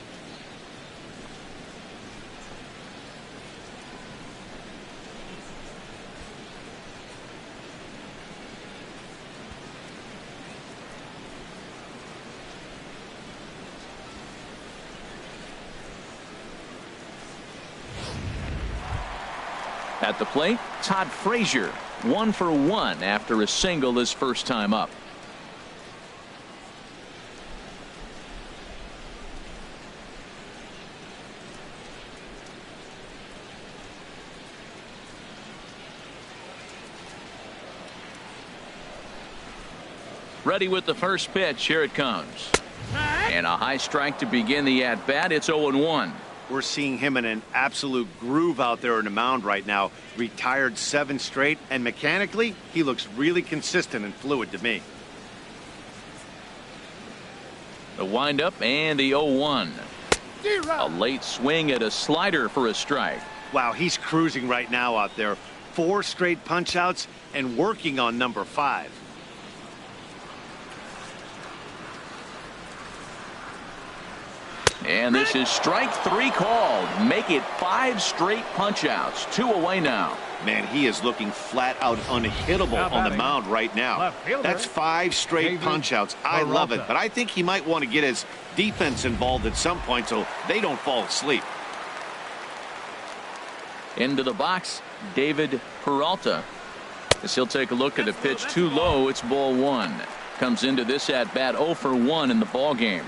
At the plate, Todd Frazier, 1 for 1 after a single his first time up. Ready with the first pitch. Here it comes. And a high strike to begin the at-bat. It's 0-1. We're seeing him in an absolute groove out there in the mound right now. Retired 7 straight, and mechanically, he looks really consistent and fluid to me. The windup and the 0-1. A late swing at a slider for a strike. Wow, he's cruising right now out there. 4 straight punch-outs and working on number 5. And this is strike 3 called. Make it 5 straight punch-outs. 2 away now. Man, he is looking flat out unhittable on the mound right now. That's 5 straight punch-outs. I love it, but I think he might want to get his defense involved at some point so they don't fall asleep. Into the box, David Peralta. As he'll take a look at a pitch too low, it's ball 1. Comes into this at-bat 0 for 1 in the ball game.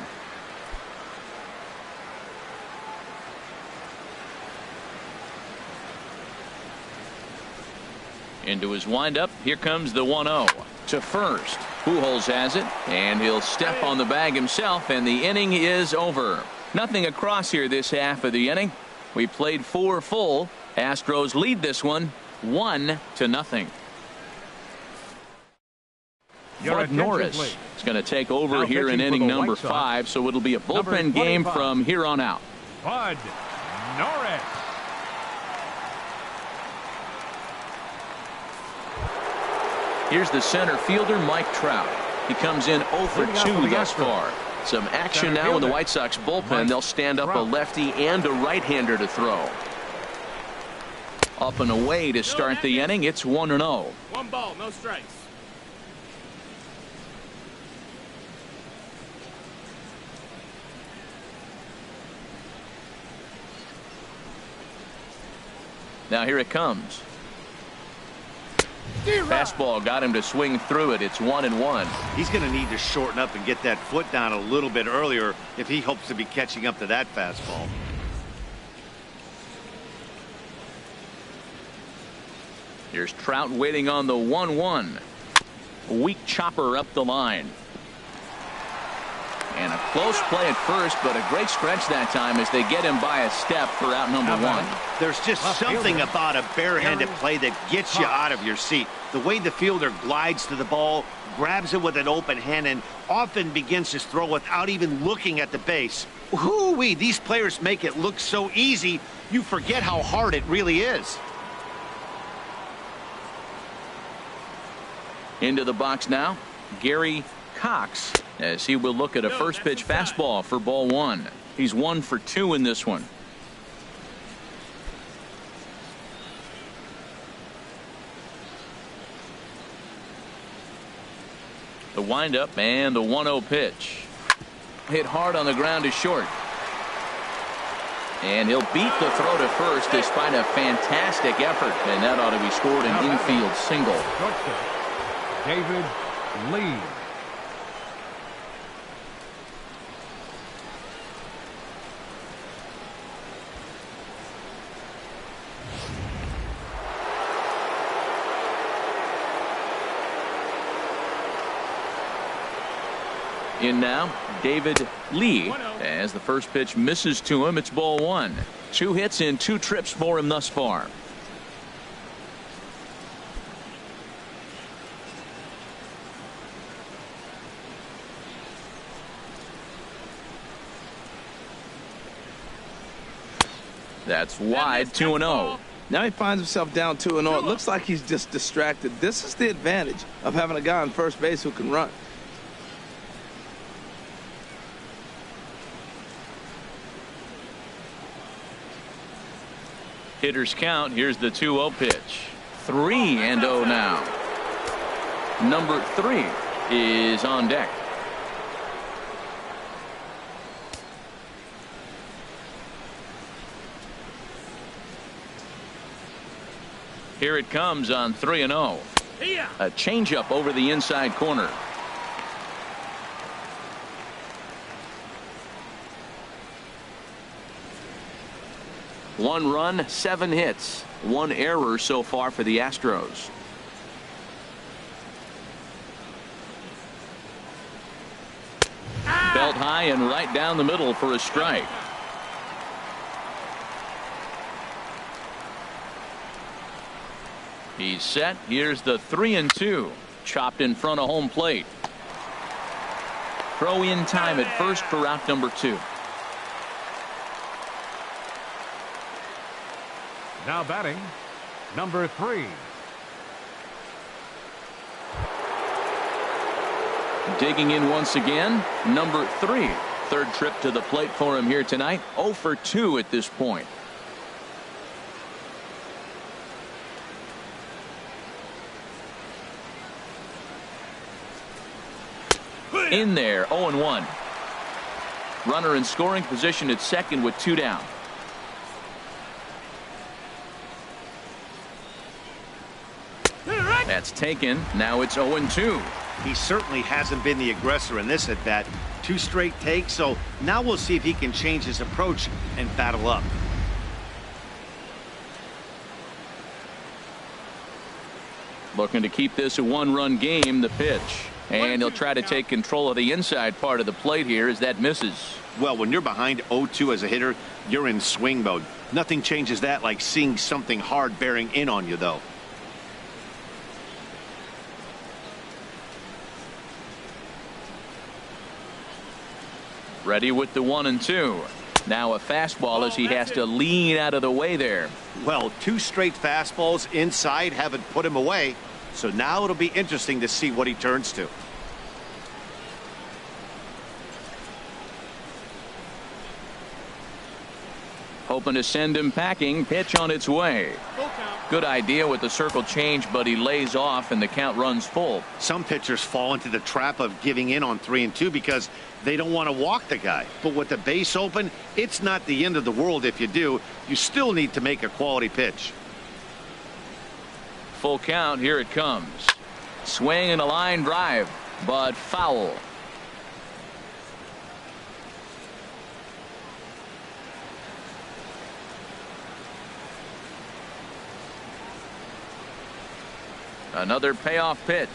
Into his windup. Here comes the 1-0 to first. Pujols has it, and he'll step on the bag himself, and the inning is over. Nothing across here this half of the inning. We played 4 full. Astros lead this one 1-0. Bud Norris is going to take over here in inning number 5, so it'll be a bullpen game from here on out. Bud Norris. Here's the center fielder, Mike Trout. He comes in 0 for 2 thus far. Some action now in the White Sox bullpen. They'll stand up a lefty and a right-hander to throw. Up and away to start the inning. It's 1-0. 1 ball, no strikes. Now here it comes. Fastball got him to swing through it. It's 1-1. He's going to need to shorten up and get that foot down a little bit earlier if he hopes to be catching up to that fastball. Here's Trout waiting on the 1-1. Weak chopper up the line. And a close play at first, but a great stretch that time as they get him by a step for out number one. There's just something about a barehanded play that gets you out of your seat. The way the fielder glides to the ball, grabs it with an open hand, and often begins his throw without even looking at the base. Whoo-wee, these players make it look so easy, you forget how hard it really is. Into the box now, Gary Cox, as he will look at a first pitch fastball for ball one. He's 1 for 2 in this one. The windup and the 1-0 pitch. Hit hard on the ground to short. And he'll beat the throw to first despite a fantastic effort. And that ought to be scored an infield single. David Lee. In now, David Lee, as the first pitch misses to him. It's ball one. 2 hits in 2 trips for him thus far. That's wide, 2-0. Now he finds himself down 2-0. It looks like he's just distracted. This is the advantage of having a guy on first base who can run. Hitters count. Here's the 2-0 pitch. 3-0 now. Number 3 is on deck. Here it comes on 3-0. A changeup over the inside corner. One run, 7 hits, 1 error so far for the Astros. Belt high and right down the middle for a strike. He's set. Here's the 3-2. Chopped in front of home plate. Throw in time at first for out number 2. Now batting, number 3. Digging in once again, number 3. Third trip to the plate for him here tonight. 0 for 2 at this point. In there, 0-1. Runner in scoring position at second with 2 down. That's taken. Now it's 0-2. He certainly hasn't been the aggressor in this at bat. 2 straight takes, so now we'll see if he can change his approach and battle up. Looking to keep this a 1-run game. The pitch. And he'll try to take control of the inside part of the plate here as that misses. Well, when you're behind 0-2 as a hitter, you're in swing mode. Nothing changes that like seeing something hard bearing in on you, though. Ready with the 1-2. Now a fastball as he has to lean out of the way there. Well, 2 straight fastballs inside haven't put him away. So now it'll be interesting to see what he turns to. Hoping to send him packing. Pitch on its way. Good idea with the circle change, but he lays off and the count runs full. Some pitchers fall into the trap of giving in on 3-2 because they don't want to walk the guy. But with the base open, it's not the end of the world if you do. You still need to make a quality pitch. Full count. Here it comes. Swing and a line drive, but foul. Another payoff pitch.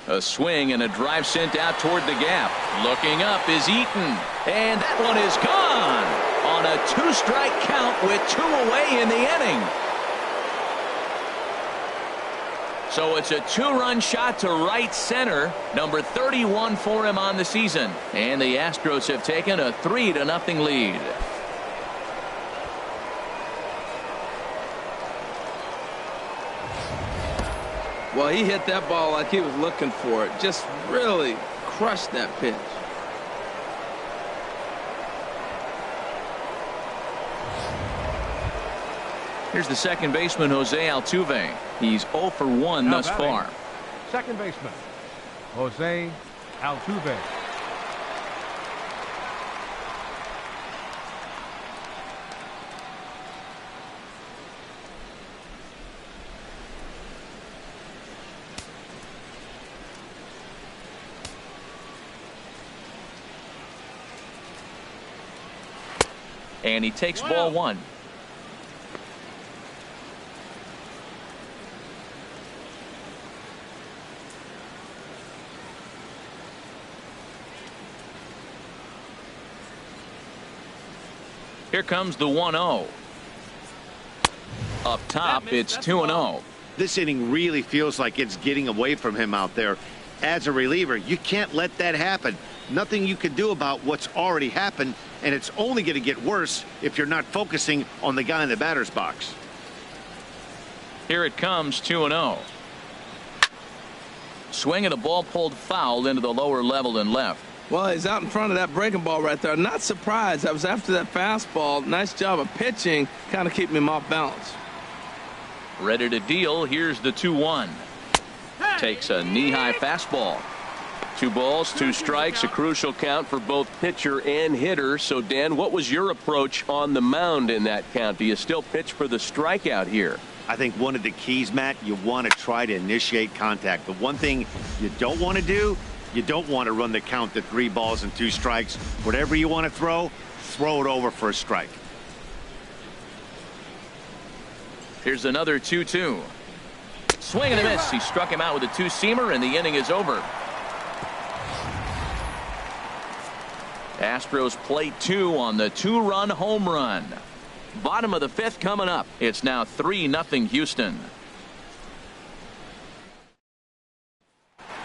A swing and a drive sent out toward the gap. Looking up is Eaton. And that one is gone on a 2-strike count with 2 away in the inning. So it's a 2-run shot to right center. Number 31 for him on the season. And the Astros have taken a 3-0 lead. Well, he hit that ball like he was looking for it. Just really crushed that pitch. Here's the second baseman, Jose Altuve. He's 0 for 1 thus far. Second baseman, Jose Altuve. And he takes ball 1. Here comes the 1-0. Up top, it's 2-0. This inning really feels like it's getting away from him out there. As a reliever, you can't let that happen. Nothing you can do about what's already happened, and it's only going to get worse if you're not focusing on the guy in the batter's box. Here it comes, 2-0. Swing and a ball pulled foul into the lower level and left. Well, he's out in front of that breaking ball right there. Not surprised. I was after that fastball. Nice job of pitching, kind of keeping him off balance. Ready to deal. Here's the 2-1. Takes a knee-high fastball. 2 balls, 2 strikes, a crucial count for both pitcher and hitter. So, Dan, what was your approach on the mound in that count? Do you still pitch for the strikeout here? I think one of the keys, Matt, you want to try to initiate contact. The one thing you don't want to do, you don't want to run the count to 3 balls and 2 strikes. Whatever you want to throw it over for a strike. Here's another 2-2. Swing and a miss. He struck him out with a 2-seamer, and the inning is over. Astros play 2 on the 2-run home run. Bottom of the 5th coming up. It's now 3-0 Houston.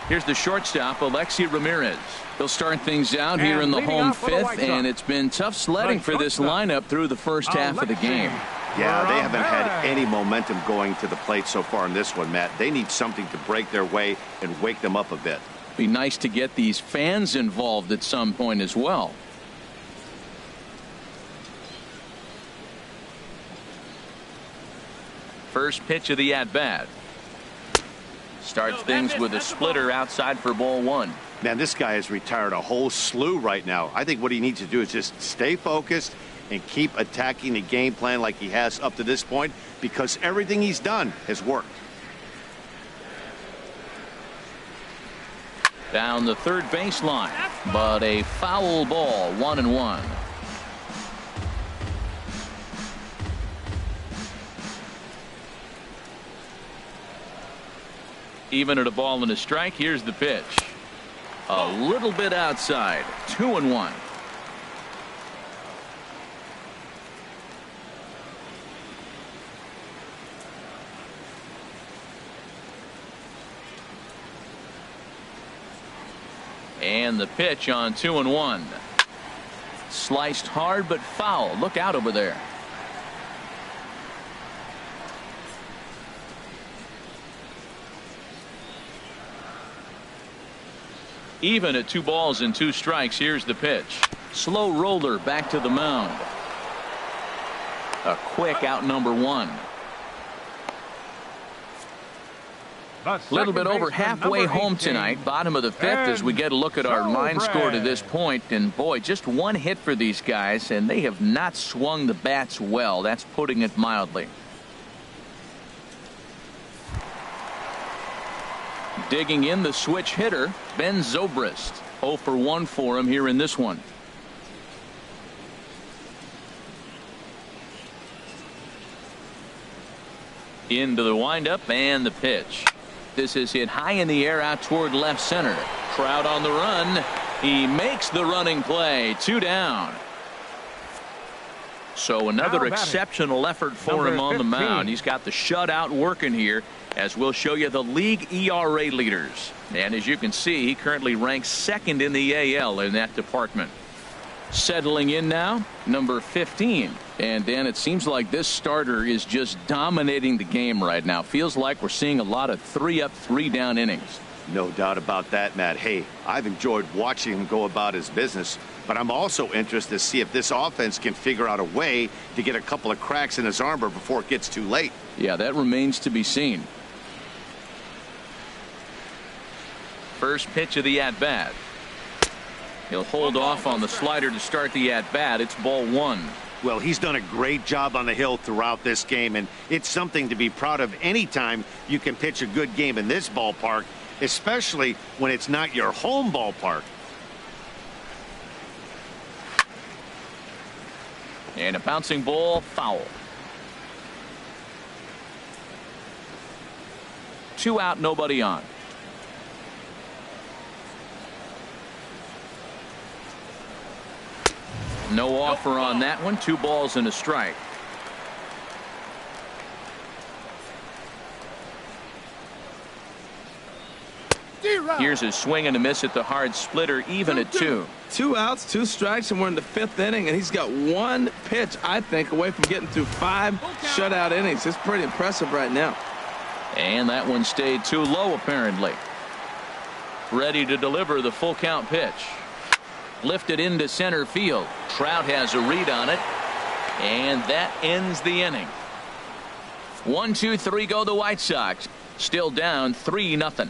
Here's the shortstop, Alexi Ramirez. He'll start things out here in the home 5th, and it's been tough sledding for this lineup through the first half of the game. Yeah, they haven't had any momentum going to the plate so far in this one, Matt. They need something to break their way and wake them up a bit. Be nice to get these fans involved at some point as well. First pitch of the at-bat. Starts things with a splitter outside for ball 1. Man, this guy has retired a whole slew right now. I think what he needs to do is just stay focused and keep attacking the game plan like he has up to this point, because everything he's done has worked. Down the third baseline, but a foul ball, 1-1. Even at a ball and a strike, here's the pitch. A little bit outside, 2-1. And the pitch on 2-1. Sliced hard but foul. Look out over there. Even at 2 balls and 2 strikes, here's the pitch. Slow roller back to the mound. A quick out number 1. A little bit over halfway home tonight, bottom of the 5th, as we get a look at our line score to this point. And boy, just 1 hit for these guys, and they have not swung the bats well. That's putting it mildly. Digging in, the switch hitter, Ben Zobrist. 0 for 1 for him here in this one. Into the windup and the pitch. This is hit high in the air out toward left center. Trout on the run. He makes the running play. 2 down. So another exceptional effort for him on the mound. He's got the shutout working here, as we'll show you the league ERA leaders. And as you can see, he currently ranks second in the AL in that department. Settling in now, number 15. And Dan, it seems like this starter is just dominating the game right now. Feels like we're seeing a lot of 3-up, 3-down innings. No doubt about that, Matt. Hey, I've enjoyed watching him go about his business, but I'm also interested to see if this offense can figure out a way to get a couple of cracks in his armor before it gets too late. Yeah, that remains to be seen. First pitch of the at-bat. He'll hold off on the slider to start the at-bat. It's ball 1. Well, he's done a great job on the hill throughout this game, and it's something to be proud of anytime you can pitch a good game in this ballpark, especially when it's not your home ballpark. And a bouncing ball, foul. 2 out, nobody on. No offer on that one. 2 balls and a strike. Here's a swing and a miss at the hard splitter, even at 2. 2 outs, 2 strikes, and we're in the 5th inning, and he's got 1 pitch, I think, away from getting through 5 shutout innings. It's pretty impressive right now. And that one stayed too low, apparently. Ready to deliver the full count pitch. Lifted into center field. Trout has a read on it, and that ends the inning. 1, 2, 3 go the White Sox. Still down 3-0.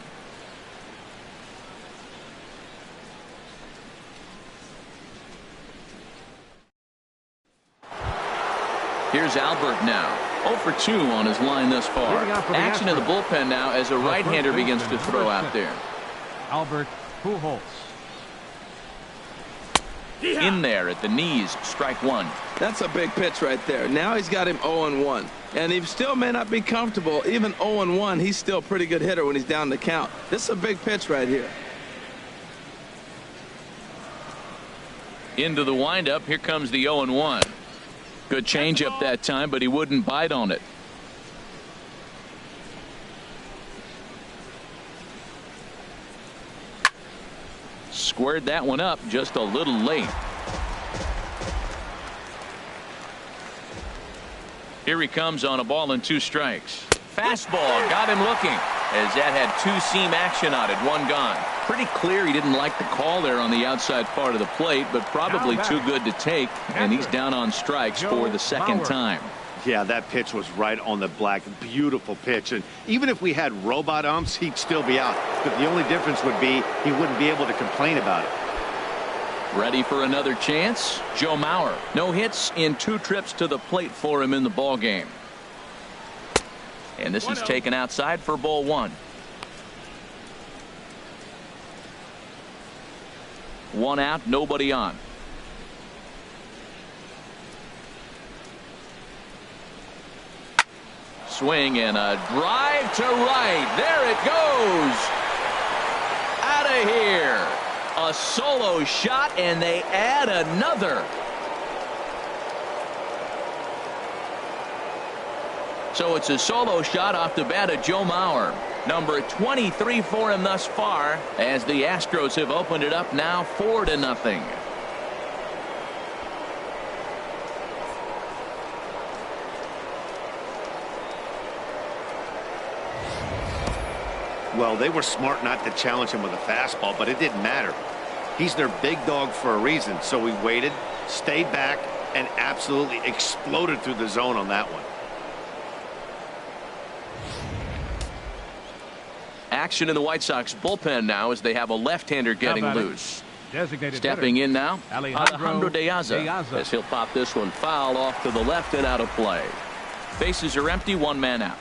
Here's Albert now. 0 for 2 on his line thus far. Action in the bullpen now as a right-hander begins to throw out there. Albert Pujols. In there at the knees, strike 1. That's a big pitch right there. Now he's got him 0-1. And he still may not be comfortable. Even 0-1, he's still a pretty good hitter when he's down the count. This is a big pitch right here. Into the windup. Here comes the 0-1. Good changeup that time, but he wouldn't bite on it. Squared that one up just a little late. Here he comes on a ball and 2 strikes. Fastball got him looking, as that had 2-seam action on it. 1 gone. Pretty clear he didn't like the call there on the outside part of the plate, but probably too good to take, and he's down on strikes for the 2nd time. Yeah, that pitch was right on the black. Beautiful pitch. And even if we had robot umps, he'd still be out. But the only difference would be he wouldn't be able to complain about it. Ready for another chance? Joe Mauer. No hits in 2 trips to the plate for him in the ball game. And this is taken outside for ball 1. 1 out, nobody on. Swing and a drive to right. There it goes. Out of here. A solo shot, and they add another. So it's a solo shot off the bat of Joe Mauer. Number 23 for him thus far, as the Astros have opened it up now 4-0. Well, they were smart not to challenge him with a fastball, but it didn't matter. He's their big dog for a reason, so he waited, stayed back, and absolutely exploded through the zone on that one. Action in the White Sox bullpen now as they have a left-hander getting loose. Stepping in now, Alejandro De Aza, as he'll pop this one foul off to the left and out of play. Bases are empty, 1 man out.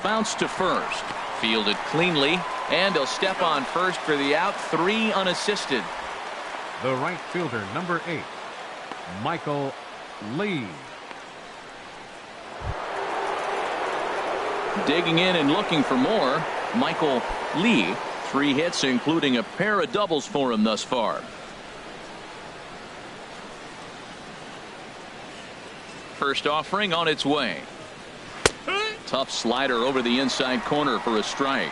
Bounce to first. Fielded cleanly, and he'll step on first for the out. 3 unassisted. The right fielder, number 8, Michael Lee. Digging in and looking for more, Michael Lee. 3 hits, including a pair of doubles for him thus far. First offering on its way. Tough slider over the inside corner for a strike.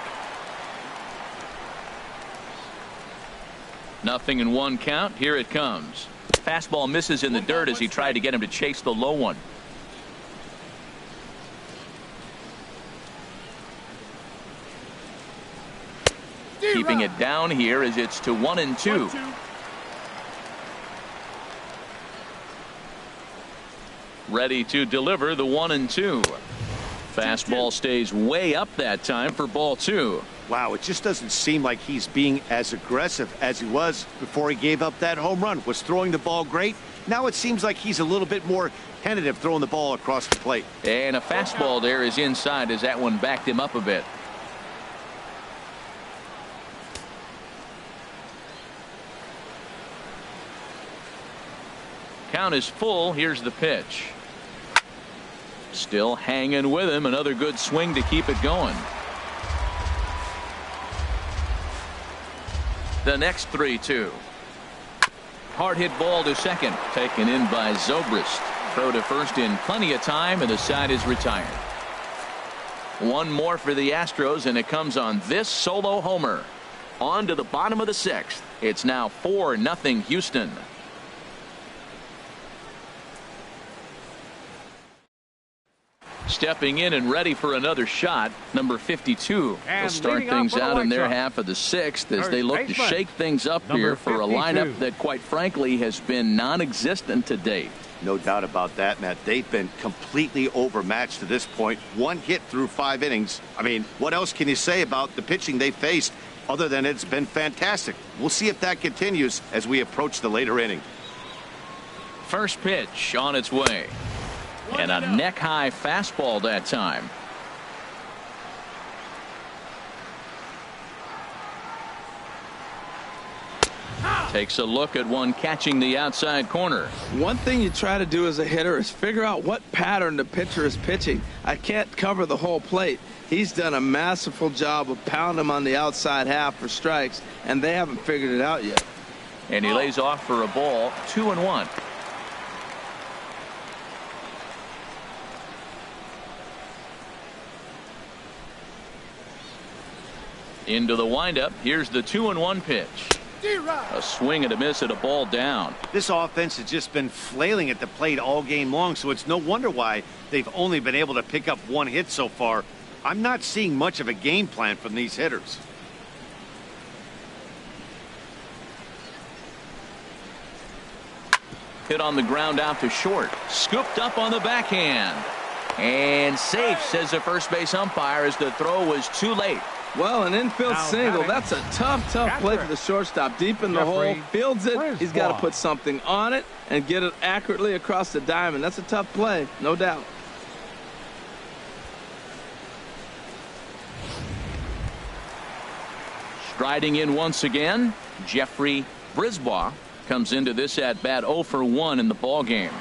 0-1 count. Here it comes. Fastball misses in the dirt as he tried to get him to chase the low one. Keeping it down here as it's to 1-2. Ready to deliver the 1-2. Fastball stays way up that time for ball 2. Wow, it just doesn't seem like he's being as aggressive as he was before he gave up that home run. Was throwing the ball great. Now it seems like he's a little bit more tentative throwing the ball across the plate. And a fastball there is inside as that one backed him up a bit. Count is full. Here's the pitch. Still hanging with him. Another good swing to keep it going. The next 3-2. Hard hit ball to second. Taken in by Zobrist. Throw to first in plenty of time, and the side is retired. One more for the Astros, and it comes on this solo homer. On to the bottom of the 6th. It's now 4-0 Houston. Stepping in and ready for another shot, number 52. They'll start things out in their half of the 6th as they look to shake things up here for a lineup that, quite frankly, has been non-existent to date. No doubt about that, Matt. They've been completely overmatched to this point. 1 hit through 5 innings. I mean, what else can you say about the pitching they faced other than it's been fantastic? We'll see if that continues as we approach the later inning. First pitch on its way. And a neck-high fastball that time. Takes a look at one catching the outside corner. One thing you try to do as a hitter is figure out what pattern the pitcher is pitching. I can't cover the whole plate. He's done a masterful job of pounding him on the outside half for strikes, and they haven't figured it out yet. And he lays off for a ball. 2-1. Into the windup. Here's the 2-1 pitch. A swing and a miss at a ball down. This offense has just been flailing at the plate all game long, so it's no wonder why they've only been able to pick up 1 hit so far. I'm not seeing much of a game plan from these hitters. Hit on the ground out to short. Scooped up on the backhand. And safe, says the first base umpire, as the throw was too late. Well, an infield single. That's a tough play for the shortstop. Deep in the hole, fields it. He's got to put something on it and get it accurately across the diamond. That's a tough play, no doubt. Striding in once again, Jeffrey Brisbaugh comes into this at bat 0 for 1 in the ball game.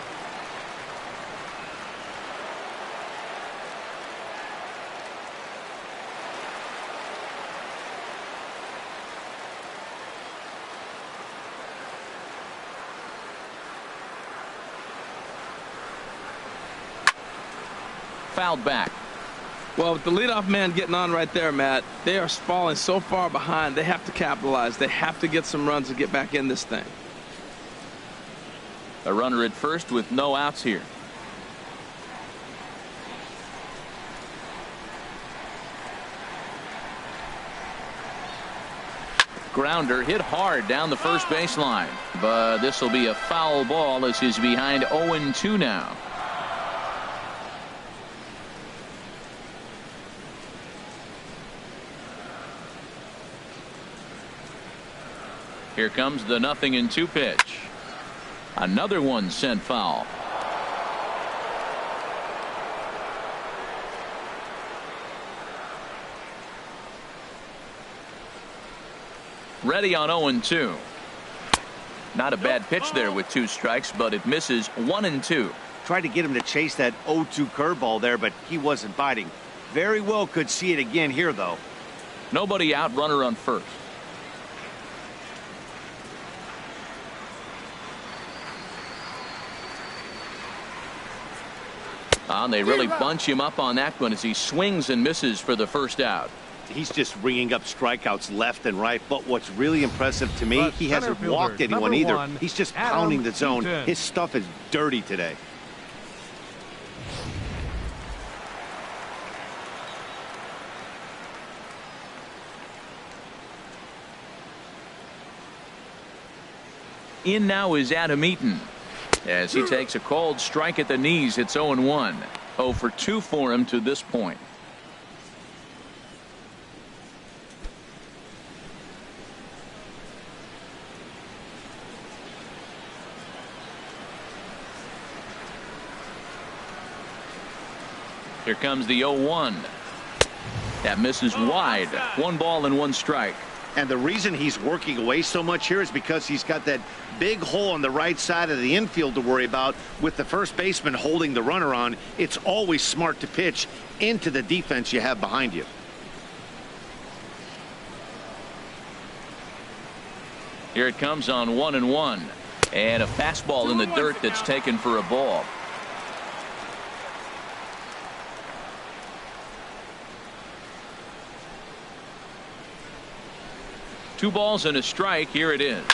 Fouled back. Well, with the leadoff man getting on right there, Matt, they are falling so far behind. They have to capitalize. They have to get some runs to get back in this thing. A runner at first with no outs here. Grounder hit hard down the first baseline, but this will be a foul ball as he's behind 0-2 now. Here comes the 0-2 pitch. Another one sent foul. Ready on 0-2. Not a bad pitch there with 2 strikes, but it misses 1-2. Tried to get him to chase that 0-2 curveball there, but he wasn't biting. Very well could see it again here, though. Nobody out, runner on first. They really bunch him up on that one as he swings and misses for the first out. He's just ringing up strikeouts left and right. But what's really impressive to me, he hasn't walked anyone either. He's just pounding the zone. His stuff is dirty today. In now is Adam Eaton as he takes a cold strike at the knees. It's 0-1. 0 for 2 for him to this point. Here comes the 0-1. That misses wide. 1 ball and 1 strike. And the reason he's working away so much here is because he's got that big hole on the right side of the infield to worry about. With the first baseman holding the runner on, it's always smart to pitch into the defense you have behind you. Here it comes on 1-1. And a fastball in the dirt that's taken for a ball. Two balls and a strike. Here it is.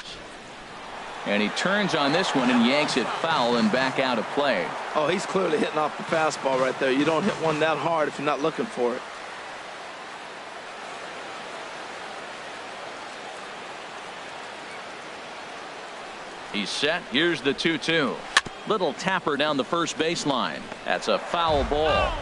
And he turns on this one and yanks it foul and back out of play. Oh, he's clearly hitting off the fastball right there. You don't hit one that hard if you're not looking for it. He's set. Here's the 2-2. Little tapper down the first baseline. That's a foul ball.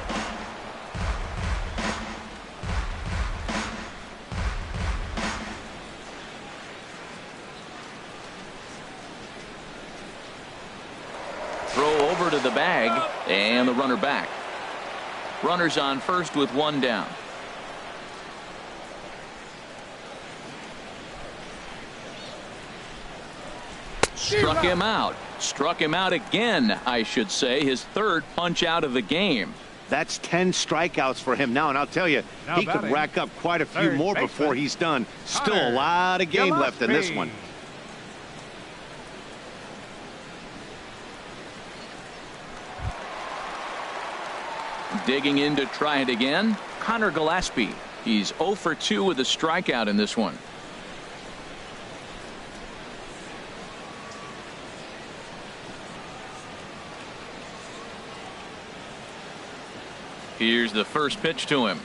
Throw over to the bag and the runner back. Runners on first with 1 down. Struck him out. Struck him out again, I should say. His 3rd punch out of the game. That's 10 strikeouts for him now, and I'll tell you, he could rack up quite a few more before he's done. Still a lot of game left in this one. Digging in to try it again, Connor Gillespie. He's 0 for 2 with a strikeout in this one. Here's the first pitch to him.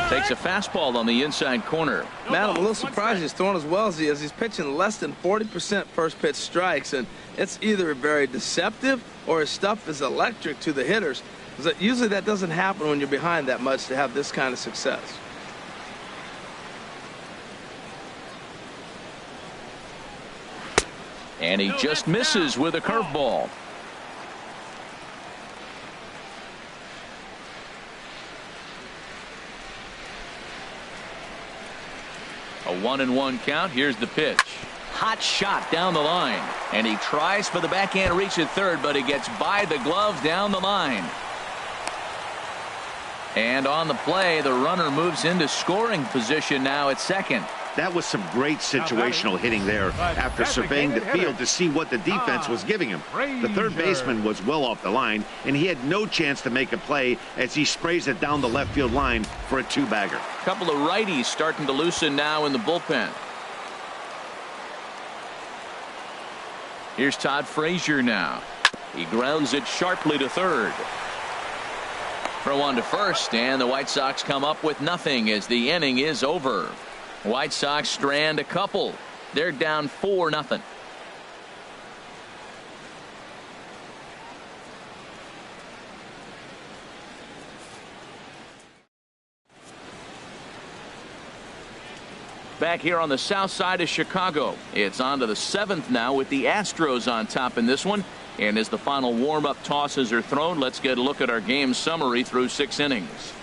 Takes a fastball on the inside corner. Matt, I'm a little surprised he's throwing as well as he is. He's pitching less than 40% first pitch strikes, and it's either very deceptive or his stuff is electric to the hitters. Usually that doesn't happen when you're behind that much to have this kind of success. And he just misses with a curveball. A 1-1 count. Here's the pitch. Hot shot down the line. And he tries for the backhand reach at third, but he gets by the glove down the line. And on the play, the runner moves into scoring position now at second. That was some great situational hitting there after surveying the field to see what the defense was giving him. The third baseman was well off the line, and he had no chance to make a play as he sprays it down the left field line for a 2-bagger. A couple of righties starting to loosen now in the bullpen. Here's Todd Frazier now. He grounds it sharply to third. Throw on to first, and the White Sox come up with nothing as the inning is over. White Sox strand a couple. They're down 4-0. Back here on the south side of Chicago, it's on to the 7th now with the Astros on top in this one. And as the final warm-up tosses are thrown, let's get a look at our game summary through 6 innings.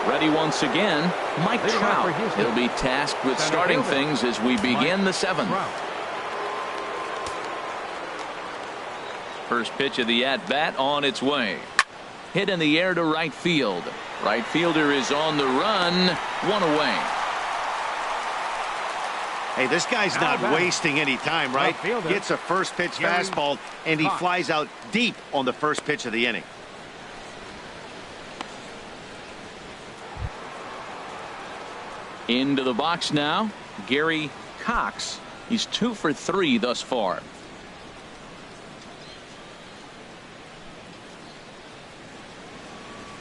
Ready once again, Mike Trout. He'll be tasked with starting things as we begin the 7th. First pitch of the at-bat on its way. Hit in the air to right field. Right fielder is on the run. One away. Hey, this guy's not wasting any time, right? Gets a first pitch fastball, and he flies out deep on the first pitch of the inning. Into the box now, Gary Cox. He's 2 for 3 thus far.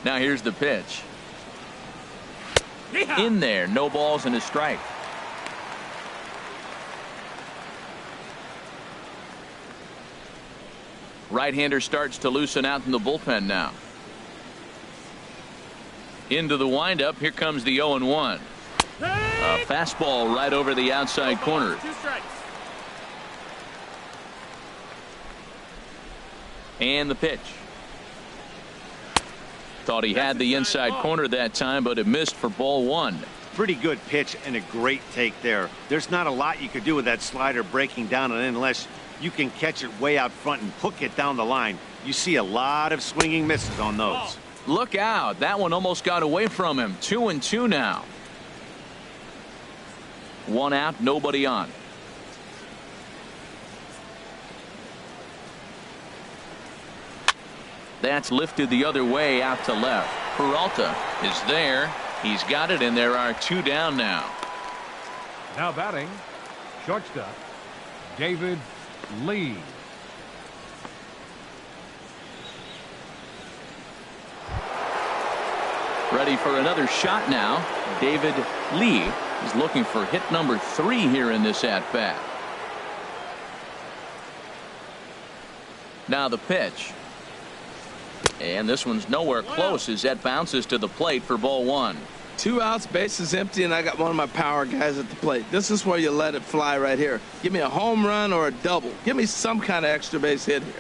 Now here's the pitch. In there, no balls and a strike. Right-hander starts to loosen out in the bullpen now. Into the windup. Here comes the 0-1. A fastball right over the outside corner. 2 strikes. And the pitch. Thought he had the inside corner that time, but it missed for ball 1. Pretty good pitch and a great take there. There's not a lot you could do with that slider breaking down and in unless you can catch it way out front and hook it down the line. You see a lot of swinging misses on those. Look out. That one almost got away from him. 2-2 now. 1 out, nobody on. That's lifted the other way out to left. Peralta is there. He's got it, and there are 2 down now. Now batting, shortstop, David Lee. Ready for another shot now. David Lee is looking for hit number 3 here in this at-bat. Now the pitch. And this one's nowhere close as that bounces to the plate for ball 1. 2 outs, bases empty, and I got one of my power guys at the plate. This is where you let it fly right here. Give me a home run or a double. Give me some kind of extra base hit here.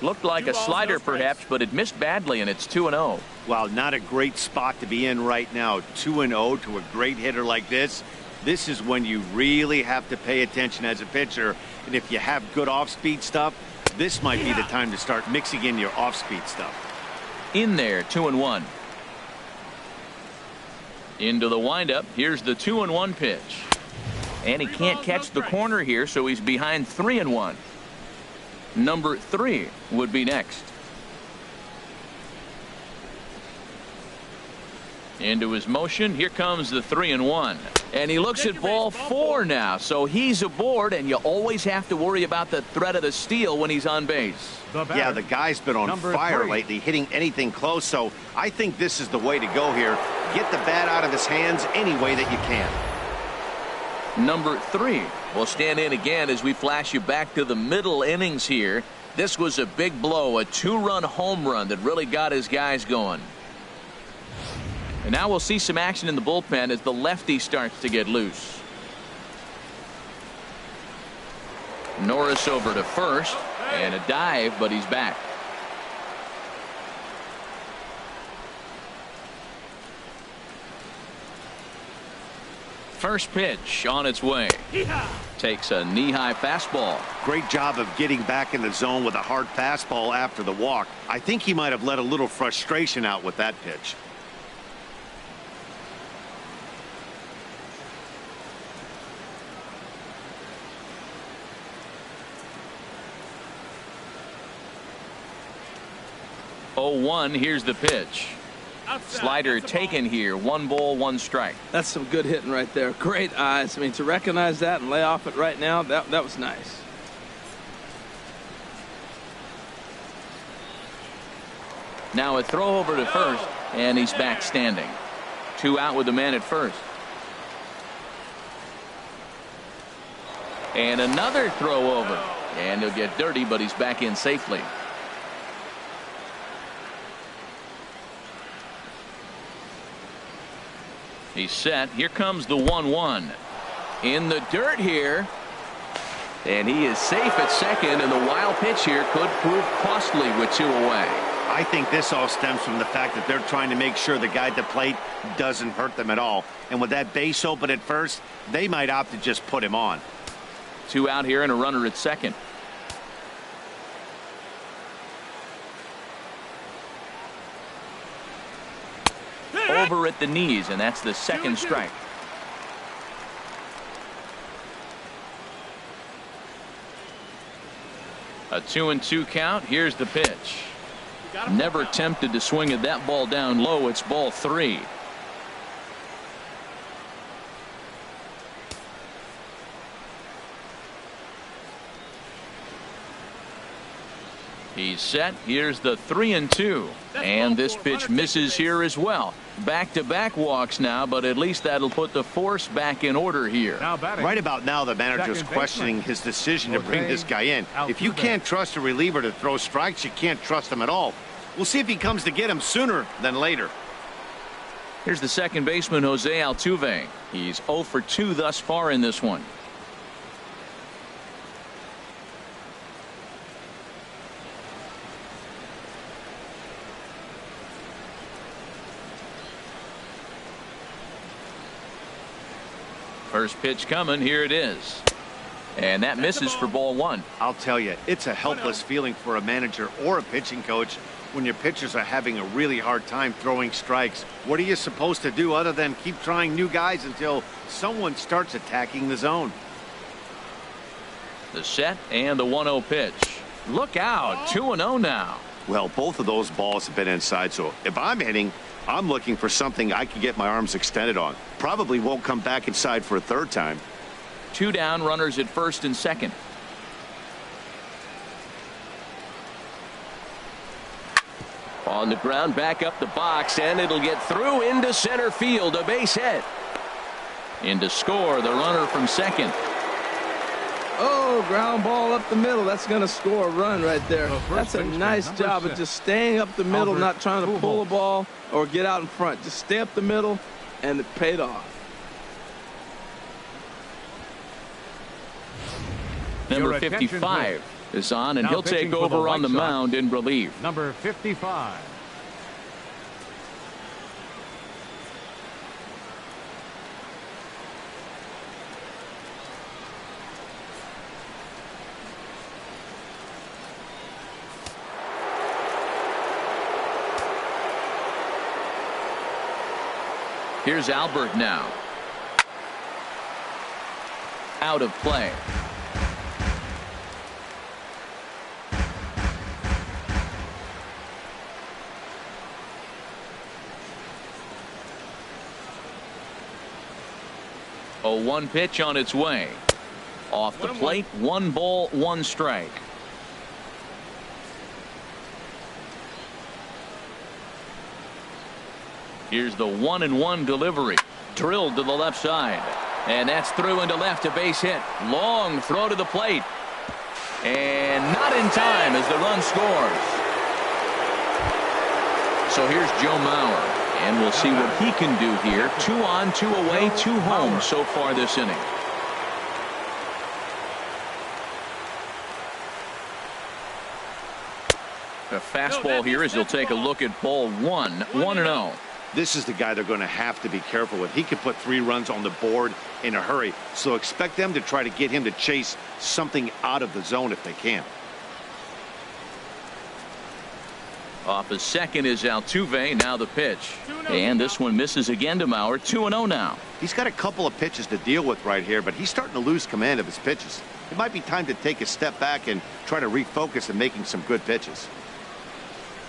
Looked like a slider perhaps, but it missed badly, and it's 2-0. Wow, not a great spot to be in right now. 2-0 to a great hitter like this. This is when you really have to pay attention as a pitcher. And if you have good off-speed stuff, this might be the time to start mixing in your off-speed stuff. In there, 2-1. Into the windup. Here's the 2-1 pitch. And he can't catch the corner here, so he's behind 3-1. Number 3 would be next. Into his motion. Here comes the 3-1. And he looks at ball 4 now. So he's aboard, and you always have to worry about the threat of the steal when he's on base. Yeah, the guy's been on fire lately, hitting anything close. So I think this is the way to go here. Get the bat out of his hands any way that you can. Number 3 will stand in again as we flash you back to the middle innings here. This was a big blow, a 2-run home run that really got his guys going. And now we'll see some action in the bullpen as the lefty starts to get loose. Norris over to first, and a dive, but he's back. First pitch on its way. Takes a knee-high fastball. Great job of getting back in the zone with a hard fastball after the walk. I think he might have let a little frustration out with that pitch. Here's the pitch. Slider taken here. 1 ball, 1 strike. That's some good hitting right there. Great eyes. I mean, to recognize that and lay off it right now, that was nice. Now a throw over to first, and he's back standing. 2 out with the man at first. And another throw over. And he'll get dirty, but he's back in safely. He's set. Here comes the 1-1. In the dirt here. And he is safe at second, and the wild pitch here could prove costly with 2 away. I think this all stems from the fact that they're trying to make sure the guy at the plate doesn't hurt them at all. And with that base open at first, they might opt to just put him on. 2 out here and a runner at second. at the knees, and that's the second strike. A 2-2 count. Here's the pitch. Never tempted to swing at that ball down low. It's ball 3. He's set. Here's the 3-2. And this pitch misses here as well. Back-to-back walks now, but at least that'll put the force back in order here. Right about now, the manager's questioning his decision to bring this guy in. If you can't trust a reliever to throw strikes, you can't trust him at all. We'll see if he comes to get him sooner than later. Here's the second baseman, Jose Altuve. He's 0 for 2 thus far in this one. First pitch coming. Here it is. And that misses for ball 1. I'll tell you, it's a helpless feeling for a manager or a pitching coach when your pitchers are having a really hard time throwing strikes. What are you supposed to do other than keep trying new guys until someone starts attacking the zone? The set and the 1-0 pitch. Look out. 2-0 now. Well, both of those balls have been inside, so if I'm hitting, I'm looking for something I can get my arms extended on. Probably won't come back inside for a third time. 2 down, runners at first and second. On the ground, back up the box, and it'll get through into center field. A base hit. In to score, the runner from second. Oh, ground ball up the middle. That's going to score a run right there. That's a nice job of just staying up the middle, not trying to pull a ball or get out in front. Just stay up the middle, and it paid off. Number 55 is on, and he'll take over on the mound in relief. Number 55. Here's Albert now. Out of play. A 1 pitch on its way. Off the plate, 1 ball, 1 strike. Here's the 1-1 delivery. Drilled to the left side. And that's through into left, a base hit. Long throw to the plate. And not in time as the run scores. So here's Joe Mauer. And we'll see what he can do here. 2 on, 2 away, 2 home so far this inning. A fastball here as he'll take a look at ball 1. 1-0. This is the guy they're going to have to be careful with. He could put 3 runs on the board in a hurry. So expect them to try to get him to chase something out of the zone if they can. Off his second is Altuve. Now the pitch. And this one misses again to Mauer. 2-0 now. He's got a couple of pitches to deal with right here, but he's starting to lose command of his pitches. It might be time to take a step back and try to refocus on making some good pitches.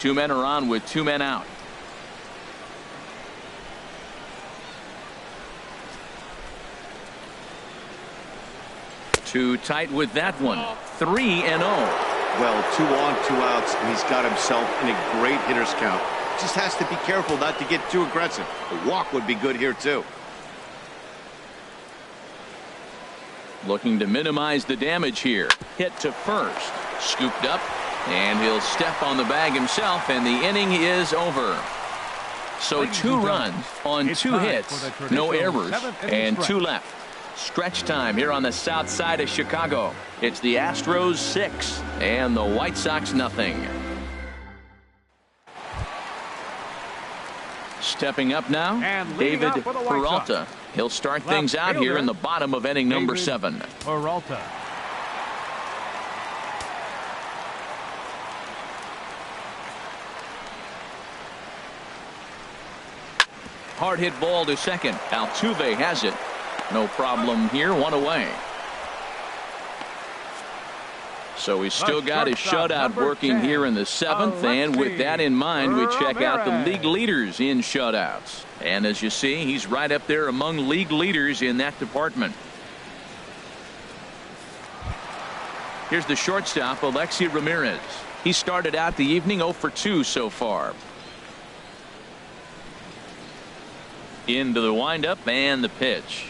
2 men are on with 2 men out. Too tight with that one. 3-0. Well, 2 on, 2 outs, and he's got himself in a great hitter's count. Just has to be careful not to get too aggressive. A walk would be good here, too. Looking to minimize the damage here. Hit to first. Scooped up, and he'll step on the bag himself, and the inning is over. So 2 runs on 2 hits, no errors, and 2 left. Stretch time here on the south side of Chicago. It's the Astros 6 and the White Sox nothing. Stepping up now, David Peralta. He'll start things out here in the bottom of inning number 7. Peralta. hard hit ball to second. Altuve has it. No problem here. One away. So he's still got his shutout working here in the seventh. And with that in mind, we check out the league leaders in shutouts. And as you see, he's right up there among league leaders in that department. Here's the shortstop, Alexi Ramirez. He started out the evening 0 for 2 so far. Into the windup and the pitch.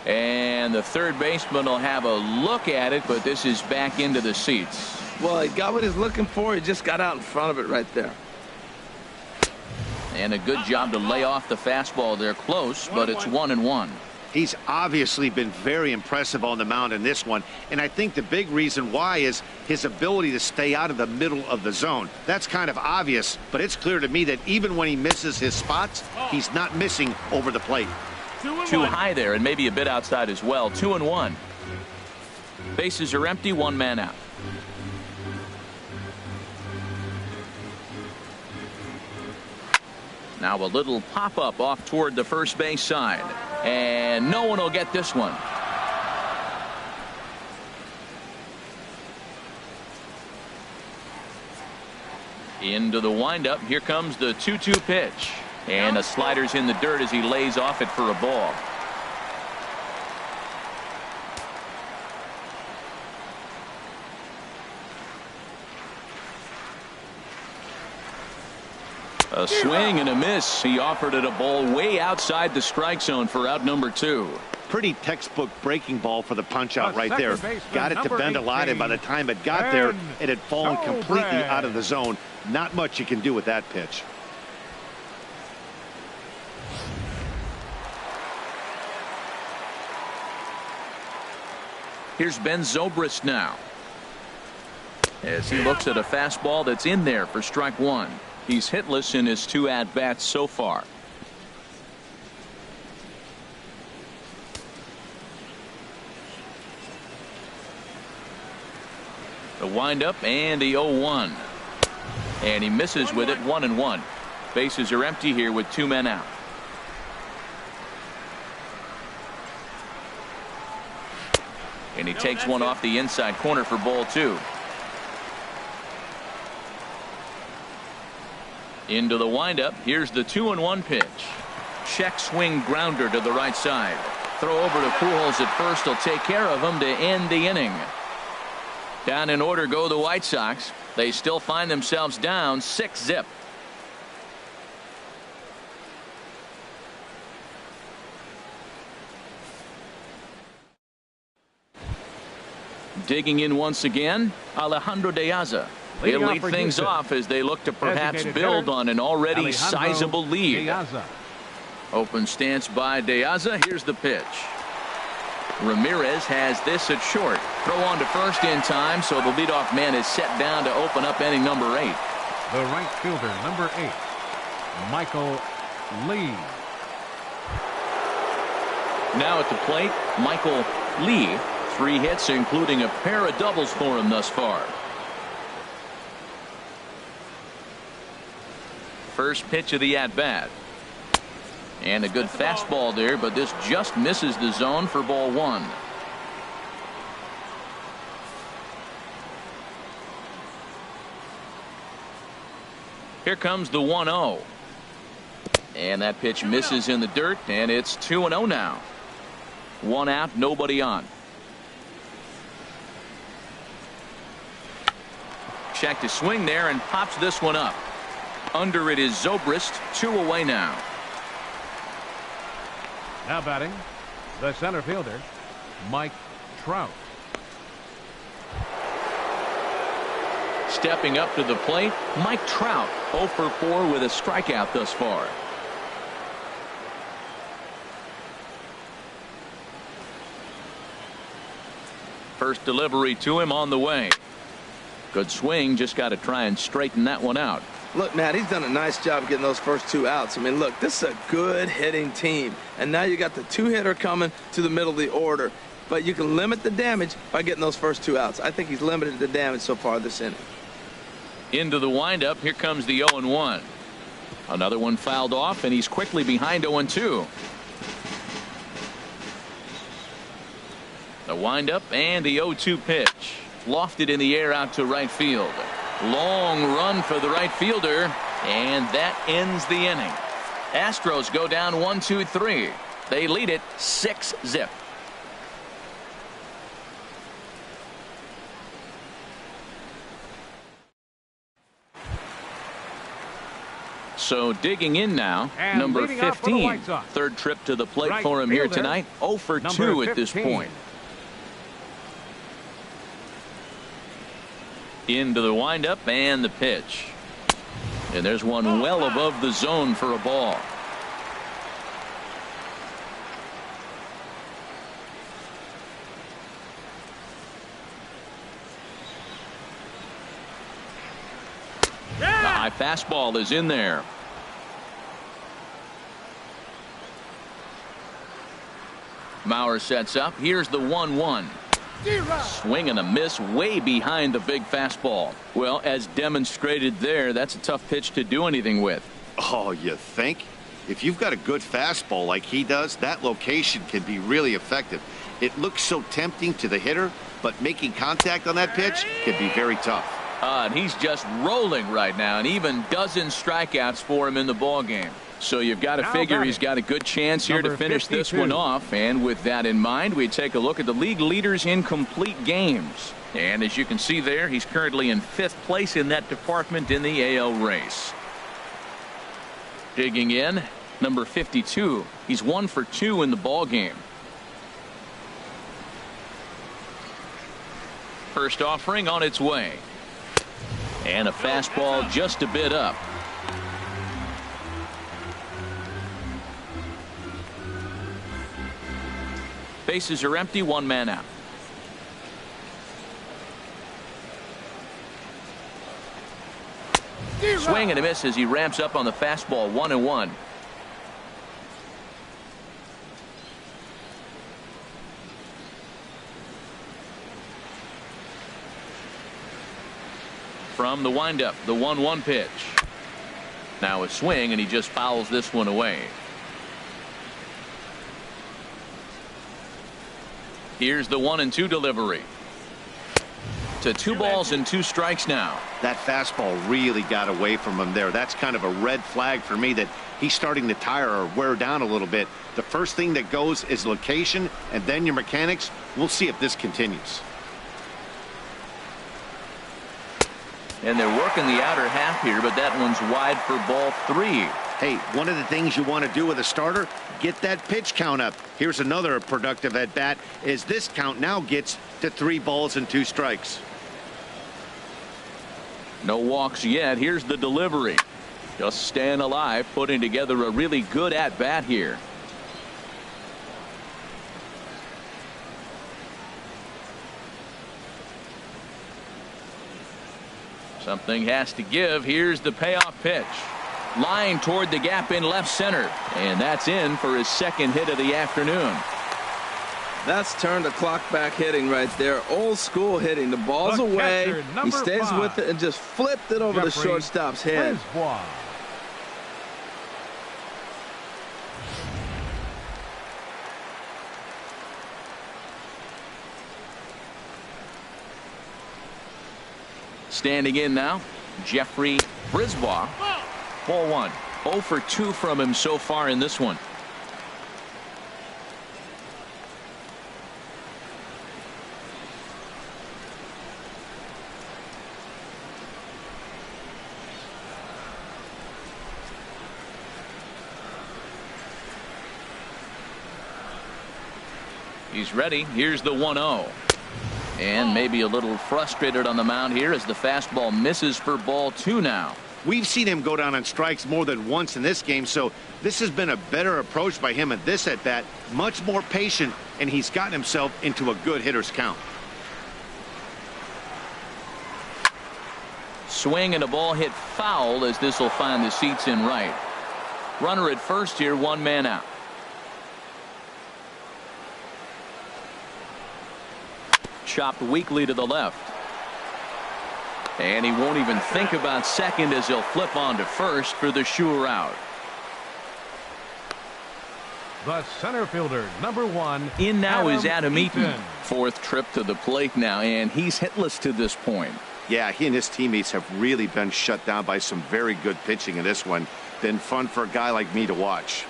And the third baseman will have a look at it, but this is back into the seats. Well, he got what he's looking for. He just got out in front of it right there. And a good job to lay off the fastball there close, but it's 1-1. He's obviously been very impressive on the mound in this one, and I think the big reason why is his ability to stay out of the middle of the zone. That's kind of obvious, but it's clear to me that even when he misses his spots, he's not missing over the plate. Too high there and maybe a bit outside as well. 2-1. Bases are empty, one man out. Now a little pop-up off toward the first base side. And no one will get this one. Into the windup. Here comes the 2-2 pitch. And a slider's in the dirt as he lays off it for a ball. A swing and a miss. He offered it a ball way outside the strike zone for out number 2. Pretty textbook breaking ball for the punch out right there. Got it to bend a lot, and by the time it got there, it had fallen completely out of the zone. Not much you can do with that pitch. Here's Ben Zobrist now, as he looks at a fastball that's in there for strike 1. He's hitless in his 2 at-bats so far. The windup and the 0-1. And he misses with it. 1-1. Bases are empty here with 2 men out. And he takes one off the inside corner for ball 2. Into the windup. Here's the 2-1 pitch. Check swing grounder to the right side. Throw over to Pujols at first. He'll take care of him to end the inning. Down in order go the White Sox. They still find themselves down 6-0. Digging in once again, Alejandro De Aza. They'll lead things off as they look to perhaps build on an already sizable lead. Open stance by De Aza. Here's the pitch. Ramirez has this at short. Throw on to first in time, so the leadoff man is set down to open up inning number 8. The right fielder, number 8, Michael Lee. Now at the plate, Michael Lee. 3 hits, including a pair of doubles for him thus far. First pitch of the at-bat. And a good fastball there, but this just misses the zone for ball 1. Here comes the 1-0. And that pitch misses in the dirt, and it's 2-0 now. 1 out, nobody on. Check to swing there and pops this one up. Under it is Zobrist. 2 away now. Now batting, the center fielder, Mike Trout. Stepping up to the plate, Mike Trout. 0 for 4 with a strikeout thus far. First delivery to him on the way. Good swing, just got to try and straighten that one out. Look, Matt, he's done a nice job getting those first 2 outs. I mean, look, this is a good hitting team. And now you got the 2-hitter coming to the middle of the order. But you can limit the damage by getting those first 2 outs. I think he's limited the damage so far this inning. Into the windup. Here comes the 0-1. Another one fouled off, and he's quickly behind 0-2. The windup and the 0-2 pitch. Lofted in the air out to right field. Long run for the right fielder, and that ends the inning. Astros go down 1-2-3. They lead it 6-0. So digging in now, And number leading off for the 15. White Sox. Third trip to the plate Right for him here fielder, tonight. 0 for 2 number at this 15. point. Into the windup and the pitch. And there's one well above the zone for a ball. The high fastball is in there. Mauer sets up. Here's the 1-1. Swing and a miss way behind the big fastball. Well, as demonstrated there, that's a tough pitch to do anything with. Oh, you think? If you've got a good fastball like he does, that location can be really effective. It looks so tempting to the hitter, but making contact on that pitch can be very tough. And he's just rolling right now, and even dozen strikeouts for him in the ball game. So you've got to figure he's got a good chance here to finish 52. This one off. And with that in mind, we take a look at the league leaders in complete games. And as you can see there, he's currently in 5th place in that department in the AL race. Digging in, number 52. He's 1 for 2 in the ball game. First offering on its way. And a fastball just a bit up. Bases are empty, 1 man out. Swing and a miss as he ramps up on the fastball. 1-1. From the windup, the 1-1 pitch. Now a swing, and he just fouls this one away. Here's the 1-2 delivery. To 2 balls and 2 strikes now. That fastball really got away from him there. That's kind of a red flag for me that he's starting to tire or wear down a little bit. The first thing that goes is location, and then your mechanics. We'll see if this continues. And they're working the outer half here, but that one's wide for ball 3. Hey, one of the things you want to do with a starter, get that pitch count up. Here's another productive at bat as this count now gets to 3 balls and 2 strikes. No walks yet. Here's the delivery. Just staying alive, putting together a really good at bat here. Something has to give. Here's the payoff pitch. Line toward the gap in left center. And that's in for his 2nd hit of the afternoon. That's turned the clock back hitting right there. Old school hitting. The ball's The away. catcher, He number stays 5. with it and just flipped it over the Jeffrey shortstop's head. Brisbois. Standing in now, Jeffrey Brisbois. Ball 1. 0 for 2 from him so far in this one. He's ready. Here's the 1-0. And maybe a little frustrated on the mound here as the fastball misses for ball 2 now. We've seen him go down on strikes more than once in this game, so this has been a better approach by him at this at bat. Much more patient, and he's gotten himself into a good hitter's count. Swing and a ball hit foul as this will find the seats in right. Runner at first here, 1 man out. Chopped weakly to the left. And he won't even think about second as he'll flip on to first for the sure out. The center fielder, number 1. In now is Adam Eaton. Eaton. Fourth trip to the plate now, and he's hitless to this point. Yeah, he and his teammates have really been shut down by some very good pitching in this one. Been fun for a guy like me to watch.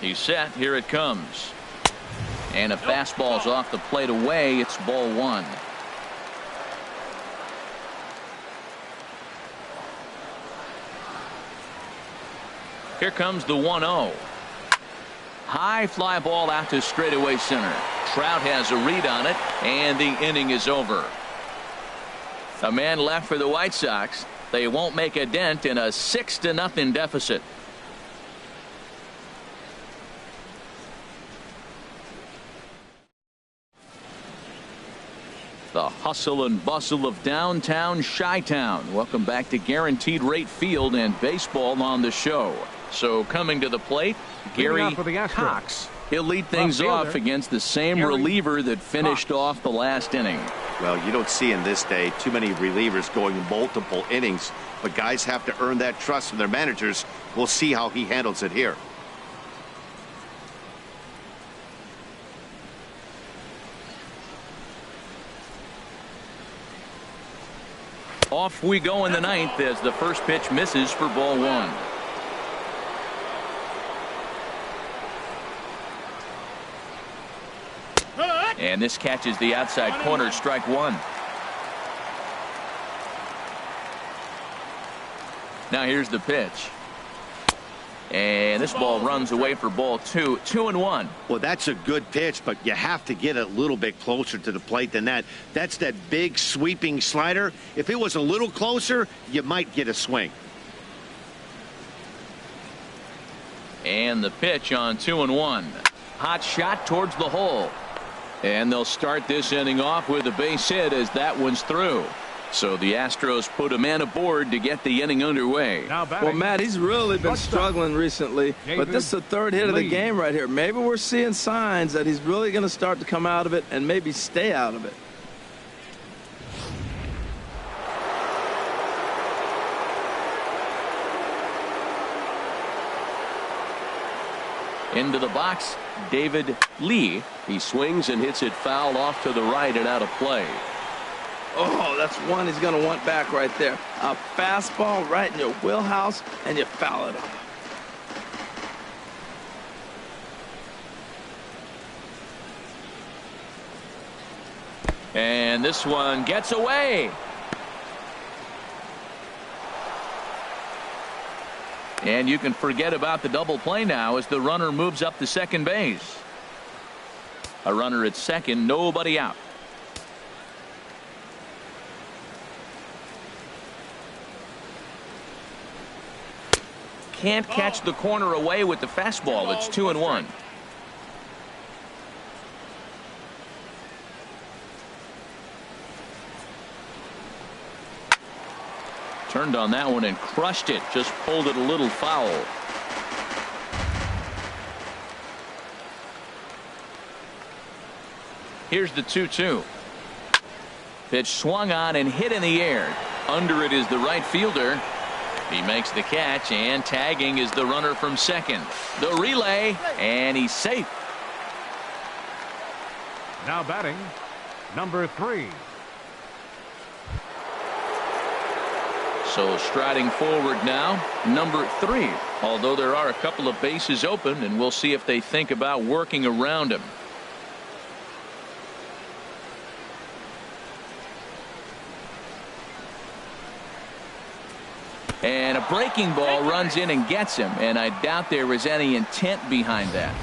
He's set. Here it comes. And a fastball's off the plate away. It's ball 1. Here comes the 1-0. High fly ball out to straightaway center. Trout has a read on it, and the inning is over. A man left for the White Sox. They won't make a dent in a 6-0 deficit. The hustle and bustle of downtown Chi-Town. Welcome back to Guaranteed Rate Field and baseball on the show. So coming to the plate, Gary Cox. He'll lead things off against the same reliever that finished off the last inning. Well, you don't see in this day too many relievers going multiple innings, but guys have to earn that trust from their managers. We'll see how he handles it here. Off we go in the ninth as the first pitch misses for ball 1. And this catches the outside corner, strike 1. Now here's the pitch. And this ball runs away for ball 2. 2-1. Well, that's a good pitch, but you have to get a little bit closer to the plate than that. That's that big sweeping slider. If it was a little closer, you might get a swing. And the pitch on 2-1. Hot shot towards the hole. And they'll start this inning off with a base hit as that one's through. So the Astros put a man aboard to get the inning underway. Well, Matt, he's really been struggling recently, but this is the third hit of the game right here. Maybe we're seeing signs that he's really going to start to come out of it and maybe stay out of it. Into the box, David Lee. He swings and hits it foul off to the right and out of play. Oh, that's one he's going to want back right there. A fastball right in your wheelhouse, and you foul it off. And this one gets away. And you can forget about the double play now as the runner moves up to second base. A runner at second, nobody out. Can't catch the corner away with the fastball. It's 2-1. Turned on that one and crushed it. Just pulled it a little foul. Here's the 2-2. Pitch swung on and hit in the air. Under it is the right fielder. He makes the catch, and tagging is the runner from second. The relay, and he's safe. Now batting, number 3. So striding forward now, number 3. Although there are a couple of bases open, and we'll see if they think about working around him. And a breaking ball runs in and gets him, and I doubt there was any intent behind that.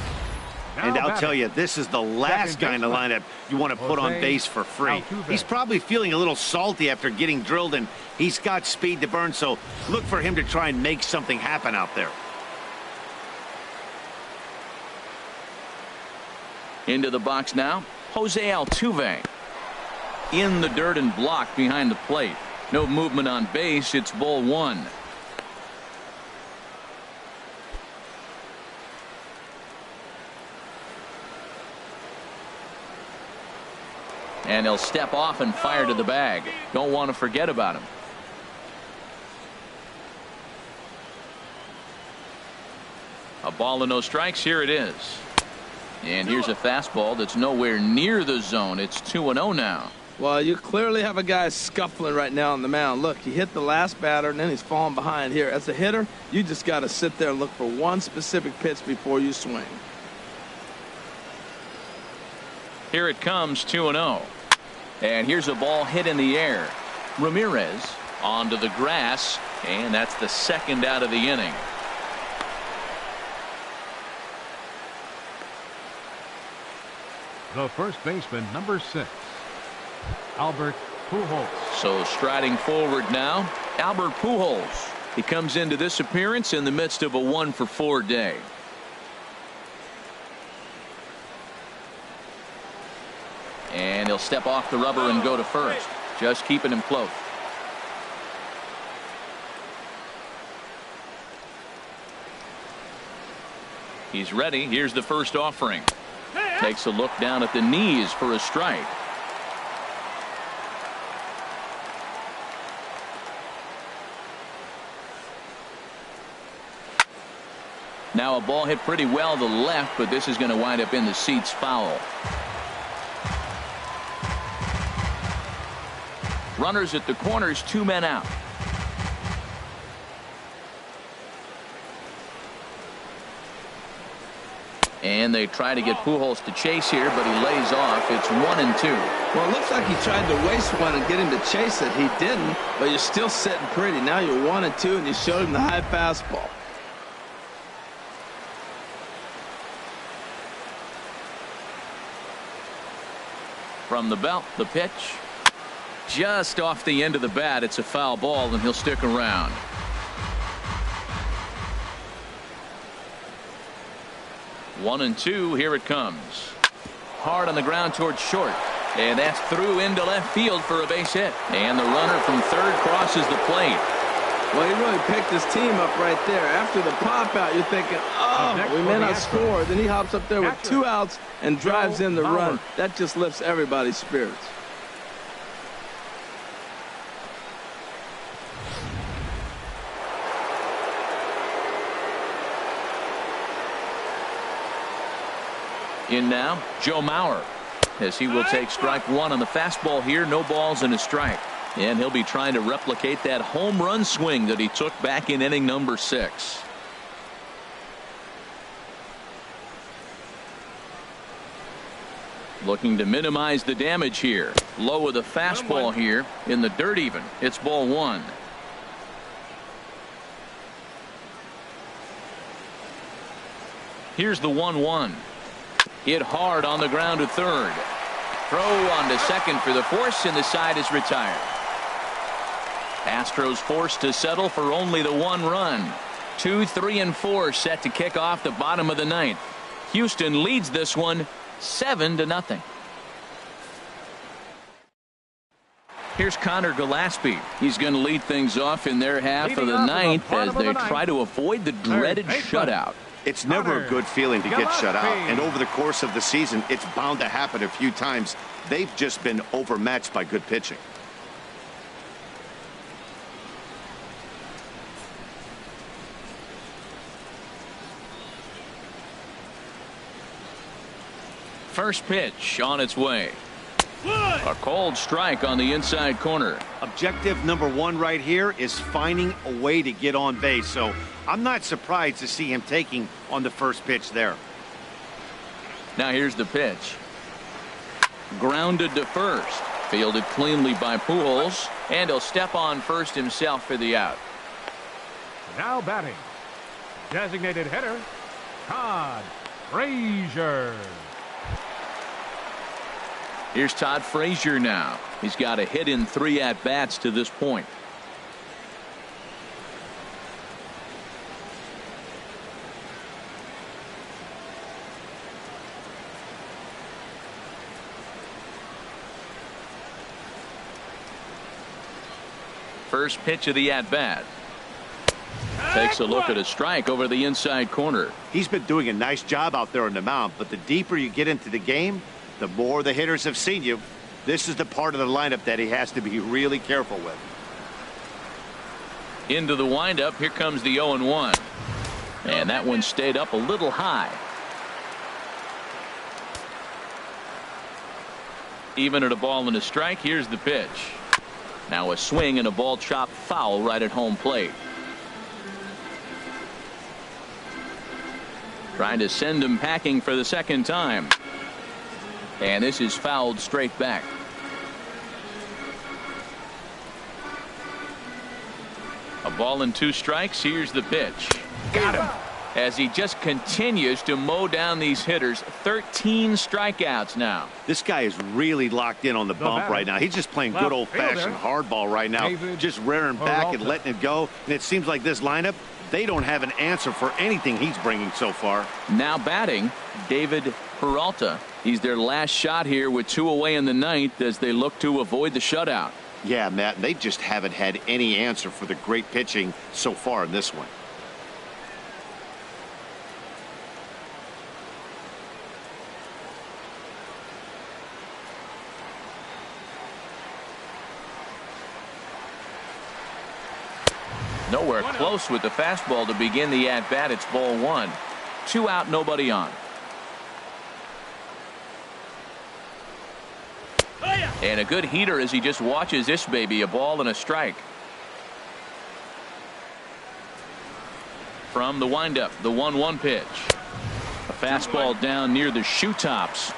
And I'll tell you, this is the last guy in the lineup you want to put on base for free. He's probably feeling a little salty after getting drilled, and he's got speed to burn, so look for him to try and make something happen out there. Into the box now, Jose Altuve. in the dirt and blocked behind the plate. No movement on base. It's ball one. And he'll step off and fire to the bag. Don't want to forget about him. A ball and no strikes. Here it is. And here's a fastball that's nowhere near the zone. It's 2-0 now. Well, you clearly have a guy scuffling right now on the mound. Look, he hit the last batter, and then he's falling behind here. As a hitter, you just got to sit there and look for one specific pitch before you swing. Here it comes, 2-0. And here's a ball hit in the air. Ramirez onto the grass, and that's the second out of the inning. The first baseman, number 6, Albert Pujols. So striding forward now, Albert Pujols. He comes into this appearance in the midst of a 1-for-4 day. And he'll step off the rubber and go to first. Just keeping him close. He's ready. Here's the first offering. Takes a look down at the knees for a strike. Now a ball hit pretty well to the left, but this is going to wind up in the seats foul. Runners at the corners, 2 men out. And they try to get Pujols to chase here, but he lays off. It's 1-2. Well, it looks like he tried to waste one and get him to chase it. He didn't, but you're still sitting pretty. Now you're 1-2, and you showed him the high fastball. From the belt, the pitch. Just off the end of the bat. It's a foul ball, and he'll stick around. One and two. Here it comes. Hard on the ground towards short. And that's through into left field for a base hit. And the runner from third crosses the plate. Well, he really picked his team up right there. After the pop out, you're thinking, oh, we may not score. Then he hops up there with 2 outs and drives in the run. That just lifts everybody's spirits. In now, Joe Mauer, as he will take strike one on the fastball here. No balls and a strike. And he'll be trying to replicate that home run swing that he took back in inning number 6. Looking to minimize the damage here. Low with a fastball here in the dirt even. It's ball one. Here's the 1-1. Hit hard on the ground to third. Throw on to second for the force, and the side is retired. Astros forced to settle for only the 1 run. 2, 3, and 4 set to kick off the bottom of the 9th. Houston leads this one 7-0. Here's Connor Gillespie. He's going to lead things off in their half of the 9th as they try to avoid the dreaded shutout. It's never a good feeling to get shut out, and over the course of the season, it's bound to happen a few times. They've just been overmatched by good pitching. First pitch on its way. A cold strike on the inside corner. Objective number 1 right here is finding a way to get on base. So I'm not surprised to see him taking on the first pitch there. Now here's the pitch. Grounded to first. Fielded cleanly by Pujols. And he'll step on first himself for the out. Now batting, designated hitter, Todd Frazier. Here's Todd Frazier now. He's got a hit in 3 at-bats to this point. First pitch of the at-bat. Takes a look at a strike over the inside corner. He's been doing a nice job out there on the mound, but the deeper you get into the game, the more the hitters have seen you. This is the part of the lineup that he has to be really careful with. Into the windup. Here comes the 0-1. And that one stayed up a little high. Even at a ball and a strike. Here's the pitch. Now a swing and a ball chopped foul right at home plate. Trying to send him packing for the second time. And this is fouled straight back. A ball and 2 strikes. Here's the pitch. Got him. As he just continues to mow down these hitters. 13 strikeouts now. This guy is really locked in on the bump right now. He's just playing good old-fashioned hardball right now. Just rearing back and letting it go. And it seems like this lineup, they don't have an answer for anything he's bringing so far. Now batting, David Peralta. He's their last shot here with 2 away in the 9th as they look to avoid the shutout. Yeah, Matt, they just haven't had any answer for the great pitching so far in this one. Nowhere close with the fastball to begin the at-bat. It's ball 1. 2 out, nobody on. And a good heater as he just watches this baby. A ball and a strike. From the windup, the 1-1 pitch. A fastball down near the shoe tops.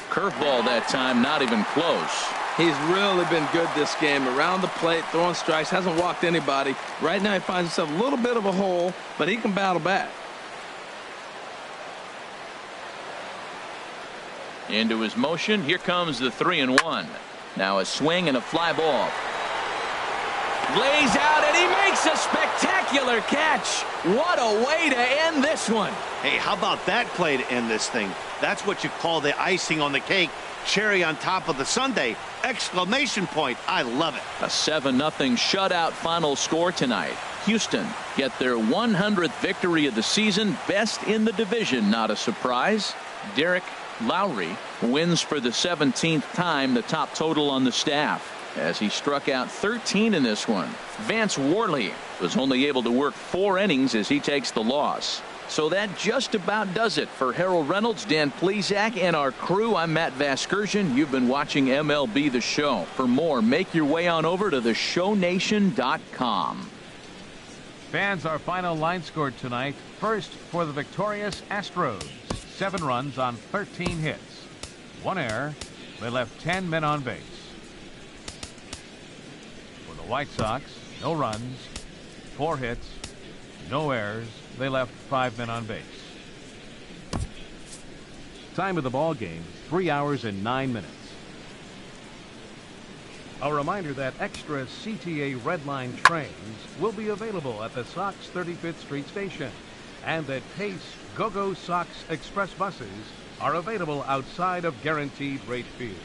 Curveball that time, not even close. He's really been good this game. Around the plate, throwing strikes, hasn't walked anybody. Right now he finds himself a little bit of a hole, but he can battle back. Into his motion. Here comes the 3-1. Now a swing and a fly ball. Lays out and he makes a spectacular catch. What a way to end this one. Hey, how about that play to end this thing? That's what you call the icing on the cake. Cherry on top of the sundae. Exclamation point. I love it. A 7-0 shutout final score tonight. Houston get their 100th victory of the season. Best in the division. Not a surprise. Derek Lowry wins for the 17th time, the top total on the staff, as he struck out 13 in this one. Vance Worley was only able to work 4 innings as he takes the loss. So that just about does it for Harold Reynolds, Dan Plesac, and our crew. I'm Matt Vasgersian. You've been watching MLB The Show. For more, make your way on over to theshownation.com. Fans, our final line scored tonight. First for the victorious Astros. 7 runs on 13 hits. 1 error. They left 10 men on base. For the White Sox, no runs, 4 hits, no errors. They left 5 men on base. Time of the ball game, 3 hours and 9 minutes. A reminder that extra CTA Red Line trains will be available at the Sox 35th Street station, and that Pace Go-Go Sox Express buses are available outside of Guaranteed Rate Field.